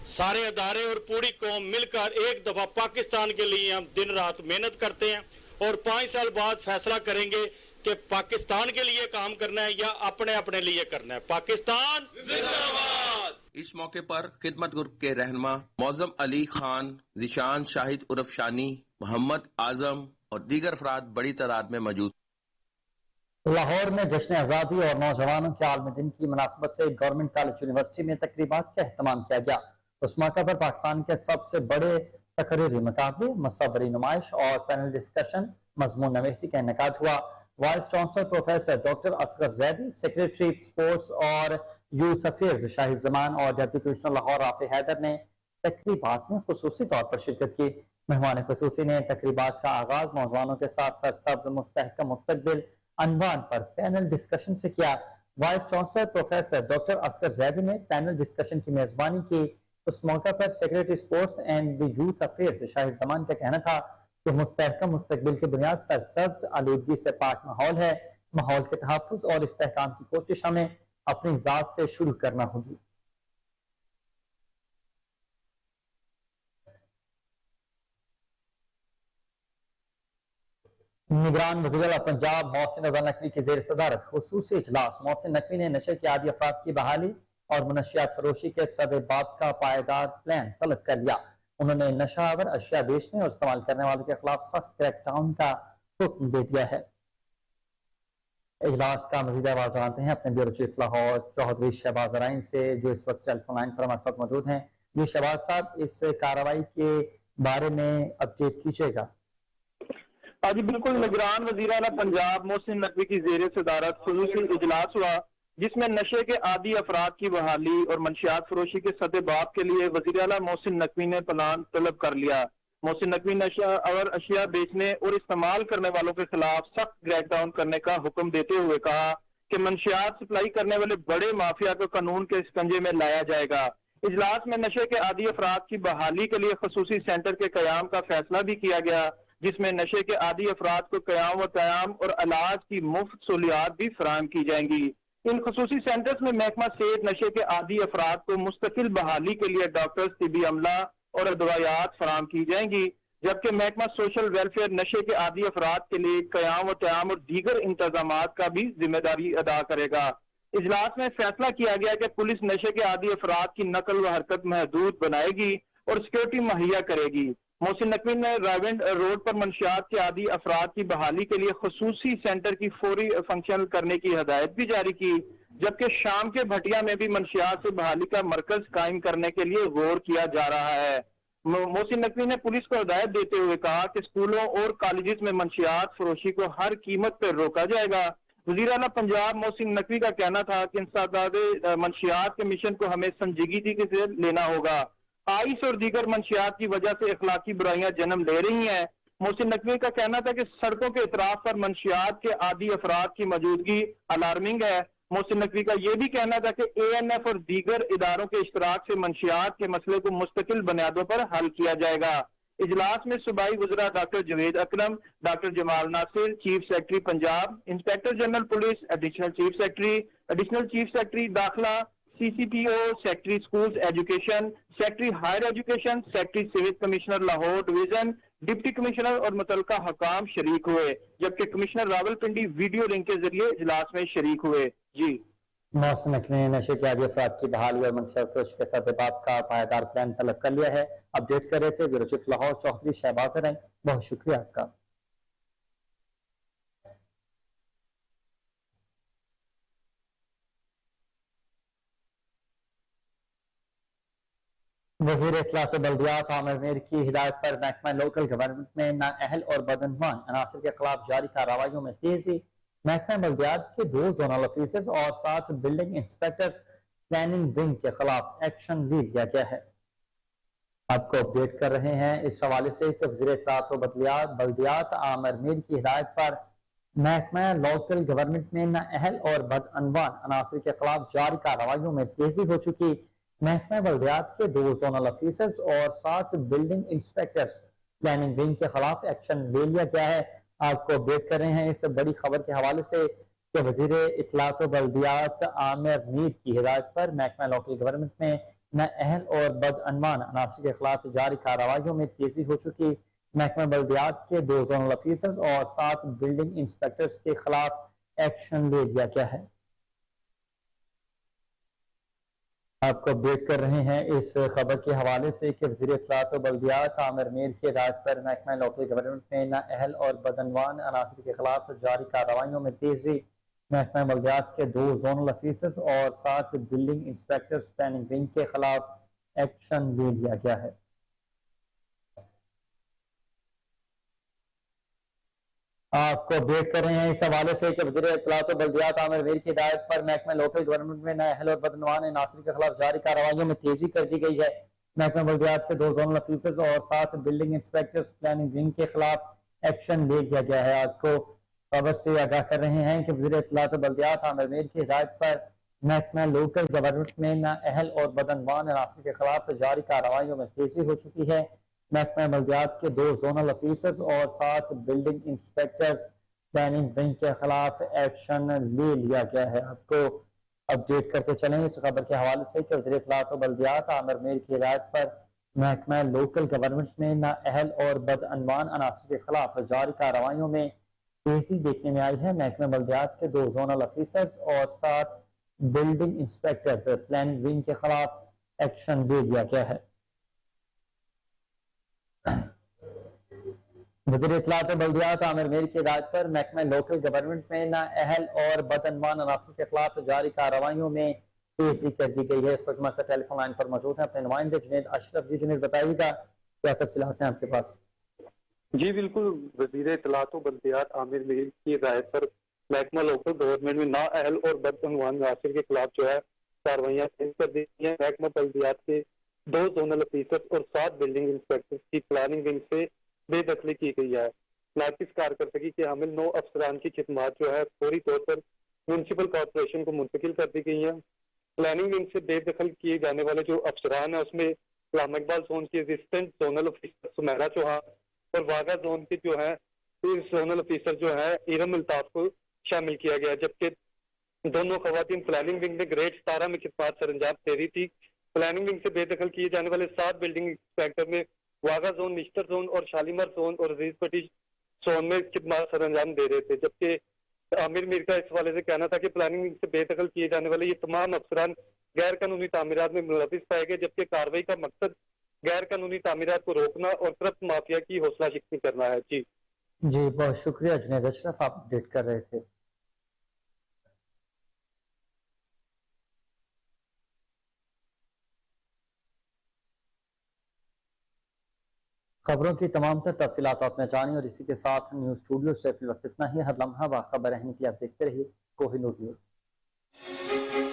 सारे अदारे और पूरी कौम मिलकर एक दफ़ा पाकिस्तान के लिए हम दिन रात मेहनत करते हैं और 5 साल बाद फैसला करेंगे कि पाकिस्तान के लिए काम करना है या अपने अपने लिए करना है। पाकिस्तान जिंदाबाद। इस मौके पर खिदमत ग्रुप के रहनुमा मौजम अली खान, जिशान शाहिद उर्फ शानी, मोहम्मद आजम और दीगर अफराद बड़ी तादाद में मौजूद। लाहौर में जश्न आज़ादी और नौजवानों के आलमी दिन की मुनासबत से गवर्नमेंट कॉलेज यूनिवर्सिटी में तकरीबात का एहतमाम किया गया। उस मौके पर पाकिस्तान के सबसे बड़े तकरीरी मुकाबले, मसवरी नुमाइश और पैनल डिस्कशन मजमून नवीसी का इनेकाद हुआ। Vice chancellor professor doctor Asghar Zaidi, secretary sports और यूथ अफेयर्स शाहिद जमान और डिप्टी कमिश्नर लाहौर राफी हैदर ने तकरीबात में खुसूसी तौर पर शिरकत की। मेहमान खुसूसी ने तकरीबात का आगाज नौजवानों के साथ सरसब्ज मुस्तहकम मुस्तकबिल अनवान पर पैनल डिस्कशन से किया। Vice chancellor professor doctor Asghar Zaidi ने पैनल डिस्कशन की मेजबानी की। उस मौके पर secretary sports and youth affairs Shahid Zaman का कहना था कि मुस्तहकम मुस्तकबिल की बुनियाद सरसब्ज आलूदगी से पाक माहौल है। माहौल के तहफ़्फ़ुज़ और इस्तेहकाम की कोशिश हमें अपनी ज़ात से शुरू करना होगी। निगरान वज़ीर पंजाब मोहसिन रज़ा नकवी की ज़ेर सदारत खुसूसी इजलास। मोहसिन नकवी ने नशे के आदी अफराद की बहाली और मुनशियात फरोशी के सदबाब का पायदार प्लान तलब कर लिया। उन्होंने नशावर अशिया बेचने और इस्तेमाल करने वालों के खिलाफ सख्त क्रैकडाउन का हुक्म दे दिया है। इजलास का मज़ीद आवाज़ जानते हैं अपने ब्यूरो चीफ लाहौर चौधरी शहबाज अराइन से, जो इस वक्त टेलीफोन लाइन पर हमारे साथ मौजूद हैं। जी शहबाज साहब, इस कार्रवाई के बारे में अपडेट कीजिएगा। جی بالکل، نگران وزیر اعلیٰ پنجاب محسن نقوی کی زیر صدارت خصوصی اجلاس ہوا جس میں نشے کے عادی افراد کی بحالی اور منشیات فروشی کے سد باب کے لیے وزیر اعلیٰ محسن نقوی نے پلان طلب کر لیا۔ محسن نقوی نشہ اور اشیاء بیچنے اور استعمال کرنے والوں کے خلاف سخت کریک ڈاؤن کرنے کا حکم دیتے ہوئے کہا کہ منشیات سپلائی کرنے والے بڑے مافیا کو قانون کے شکنجے میں لایا جائے گا۔ اجلاس میں نشے کے عادی افراد کی بحالی کے لیے خصوصی سینٹر کے قیام کا فیصلہ بھی کیا گیا، جس میں نشے کے عادی افراد کو قیام و قیام اور علاج کی مفت سہولیات بھی فراہم کی جائیں گی۔ ان خصوصی سینٹرز میں محکمہ صحت نشے کے عادی افراد کو مستقل بحالی کے لیے ڈاکٹرز، طبی عملہ اور ادویات فراہم کی جائیں گی، جبکہ محکمہ سوشل ویلفیئر نشے کے عادی افراد کے لیے قیام و قیام اور دیگر انتظامات کا بھی ذمہ داری ادا کرے گا۔ اجلاس میں فیصلہ کیا گیا کہ پولیس نشے کے عادی افراد کی نقل و حرکت محدود بنائے گی اور سیکورٹی مہیا کرے گی۔ محسن نقوی نے راونڈ روڈ پر منشیات کے عادی افراد کی بحالی کے لیے خصوصی سینٹر کی فوری فنکشنل کرنے کی ہدایت بھی جاری کی، جبکہ شام کے بھٹیا میں بھی منشیات سے بحالی کا مرکز قائم کرنے کے لیے غور کیا جا رہا ہے۔ محسن نقوی نے پولیس کو ہدایت دیتے ہوئے کہا کہ اسکولوں اور کالجز میں منشیات فروشی کو ہر قیمت پر روکا جائے گا۔ وزیر اعلیٰ پنجاب محسن نقوی کا کہنا تھا کہ انسداد منشیات کے مشن کو ہمیں سنجیدگی سے لینا ہوگا۔ آئس اور دیگر منشیات کی وجہ سے اخلاقی برائیاں جنم لے رہی ہیں۔ محسن نقوی کا کہنا تھا کہ سڑکوں کے اطراف پر منشیات کے عادی افراد کی موجودگی الارمنگ ہے۔ محسن نقوی کا یہ بھی کہنا تھا کہ ANF اور دیگر اداروں کے اشتراک سے منشیات کے مسئلے کو مستقل بنیادوں پر حل کیا جائے گا۔ اجلاس میں صوبائی وزراء doctor Javed Akram, doctor Jamal Nasir, chief secretary Punjab, inspector general police, additional chief secretary داخلہ، CCPO، secretary schools education, secretary higher education, secretary صحت commissioner Lahore division, deputy commissioner اور متعلقہ حکام شریک ہوئے، جبکہ کمشنر راولپنڈی ویڈیو لنک کے ذریعے اجلاس میں شریک ہوئے۔ جی محسن نقوی نے نشے کے عادی افراد کی بحالی اور منشیات فروشی کے ساتھ بات کا پائیدار پلان طلب کر لیا ہے۔ اپڈیٹ کر رہے تھے بیورو چیف لاہور چوہدری شہباز رنگ، بہت شکریہ آپ کا۔ وزیر اطلاعات و بلدیات عامر میر کی ہدایت پر محکمہ لوکل گورنمنٹ میں نااہل اور بدعنوان عناصر کے خلاف جاری کارروائیوں میں تیزی۔ محکمہ بلدیات کے 2 زونل آفیسرز اور 7 بلڈنگ انسپیکٹرز پلاننگ ونگ کے خلاف ایکشن بھی لیا گیا ہے۔ آپ کو اپڈیٹ کر رہے ہیں اس حوالے سے کہ وزیر اطلاعات و بلدیات عامر میر کی ہدایت پر محکمہ لوکل گورنمنٹ میں نااہل اور بدعنوان عناصر کے خلاف جاری کارروائیوں میں تیزی ہو چکی۔ محکمہ بلدیات کے 2 زونل آفیسرز اور 7 بلڈنگ انسپیکٹرز پلاننگ ونگ کے خلاف ایکشن لے لیا گیا ہے۔ آپ کو اپڈیٹ کر رہے ہیں اس بڑی خبر کے حوالے سے کہ وزیر اطلاعات و بلدیات عامر میر کی ہدایت پر محکمہ لوکل گورنمنٹ میں نااہل اور بدعنوان عناصر کے خلاف جاری کارروائیوں میں تیزی ہو چکی۔ محکمہ بلدیات کے 2 زونل آفیسرز اور 7 بلڈنگ انسپیکٹرز کے خلاف ایکشن لے لیا گیا ہے۔ آپ کو اپڈیٹ کر رہے ہیں اس خبر کے حوالے سے کہ وزیر اطلاعات و بلدیات عامر میر کی ہدایت پر محکمہ لوکل گورنمنٹ میں نااہل اور بدعنوان عناصر کے خلاف جاری کارروائیوں میں تیزی۔ محکمہ بلدیات کے 2 زونل آفیسرز اور 7 بلڈنگ انسپیکٹرز پلاننگ ونگ کے خلاف ایکشن لے لیا گیا ہے۔ آپ کو اپڈیٹ کر رہے ہیں اس حوالے سے کہ وزیر اطلاعات و بلدیات عامر میر کی ہدایت پر محکمہ لوکل گورنمنٹ میں نااہل اور بدعنوان عناصر کے خلاف جاری کارروائیوں میں تیزی کر دی گئی ہے۔ محکمہ بلدیات کے 2 زونل آفیسرز اور 7 بلڈنگ انسپیکٹرز پلاننگ ونگ کے خلاف ایکشن لے لیا گیا ہے۔ آپ کو خبر سے آگاہ کر رہے ہیں کہ وزیر اطلاعات و بلدیات عامر میر کی ہدایت پر محکمہ لوکل گورنمنٹ میں نااہل اور بدعنوان عناصر کے خلاف جاری کارروائیوں میں تیزی ہو چکی ہے۔ محکمہ بلدیات کے 2 زونل آفیسرز اور 7 بلڈنگ انسپیکٹرز پلاننگ ونگ کے خلاف ایکشن لے لیا گیا ہے۔ آپ کو اپڈیٹ کرتے چلیں اس خبر کے حوالے سے کہ وزیر اطلاعات و بلدیات عامر میر کی ہدایت پر محکمہ لوکل گورنمنٹ میں نااہل اور بدعنوان عناصر کے خلاف جاری کارروائیوں میں تیزی دیکھنے میں آئی ہے۔ محکمہ بلدیات کے 2 زونل آفیسرز اور 7 بلڈنگ انسپیکٹرز پلاننگ ونگ کے خلاف ایکشن لے لیا گیا ہے۔ وزیر اطلاعات و بلدیات عامر میر کی ہدایت پر محکمہ لوکل گورنمنٹ میں نااہل اور بدعنوان عناصر کے خلاف جاری کارروائیوں میں تیزی کر دی گئی ہے۔ اس وقت ہمارے ساتھ ٹیلی فون لائن پر موجود ہیں اپنے نمائندے جنید اشرف۔ جی جنید بتائیے گا کیا تفصیلات ہیں آپ کے پاس؟ جی بالکل، وزیر اطلاعات و بلدیات عامر میر کی ہدایت پر محکمہ لوکل گورنمنٹ میں نااہل اور بدعنوان عناصر کے خلاف جو ہے کارروائیاں تیز کر دی ہیں۔ محکمہ بلدیات کے 2 زونل افیسر اور 7 بلڈنگ انسپیکٹر کی پلاننگ ونگ سے بے دخلی کی گئی ہے۔ ناقص کارکردگی کے حامل 9 افسران کی خدمات جو ہے فوری طور پر میونسپل کارپوریشن کو منتقل کر دی گئی ہیں۔ پلاننگ ونگ سے بے دخل کیے جانے والے جو افسران ہیں اس میں علامہ اقبال زون کی assistant zonal officer Sumaira Chauhan اور واگا زون کے جو ہے زونل افیسر جو ہے ارم الطاف کو شامل کیا گیا، جبکہ دونوں خواتین پلاننگ ونگ میں گریڈ 17 میں خدمات سر انجام دے رہی تھی۔ پلاننگ ونگ سے بے دخل کیے جانے والے 7 بلڈنگ انسپیکٹر میں واگا زون، نشتر زون اور شالیمار زون اور عزیز پٹی زون میں خدمات سر انجام دے رہے تھے، جبکہ عامر میر کا اس حوالے سے کہنا تھا کہ پلاننگ ونگ سے بے دخل کیے جانے والے یہ تمام افسران غیر قانونی تعمیرات میں ملوث پائے گئے، جبکہ کارروائی کا مقصد غیر قانونی تعمیرات کو روکنا اور کرپٹ مافیا کی حوصلہ شکنی کرنا ہے۔ جی بہت شکریہ جنید اشرف، آپ اپڈیٹ کر رہے تھے۔ خبروں کی تمام تر تفصیلات آپ نے جانی اور اسی کے ساتھ نیوز اسٹوڈیو سے فی الوقت اتنا ہی۔ ہر لمحہ باخبر رہنے کے لیے آپ دیکھتے رہیے کوہی نور نیوز۔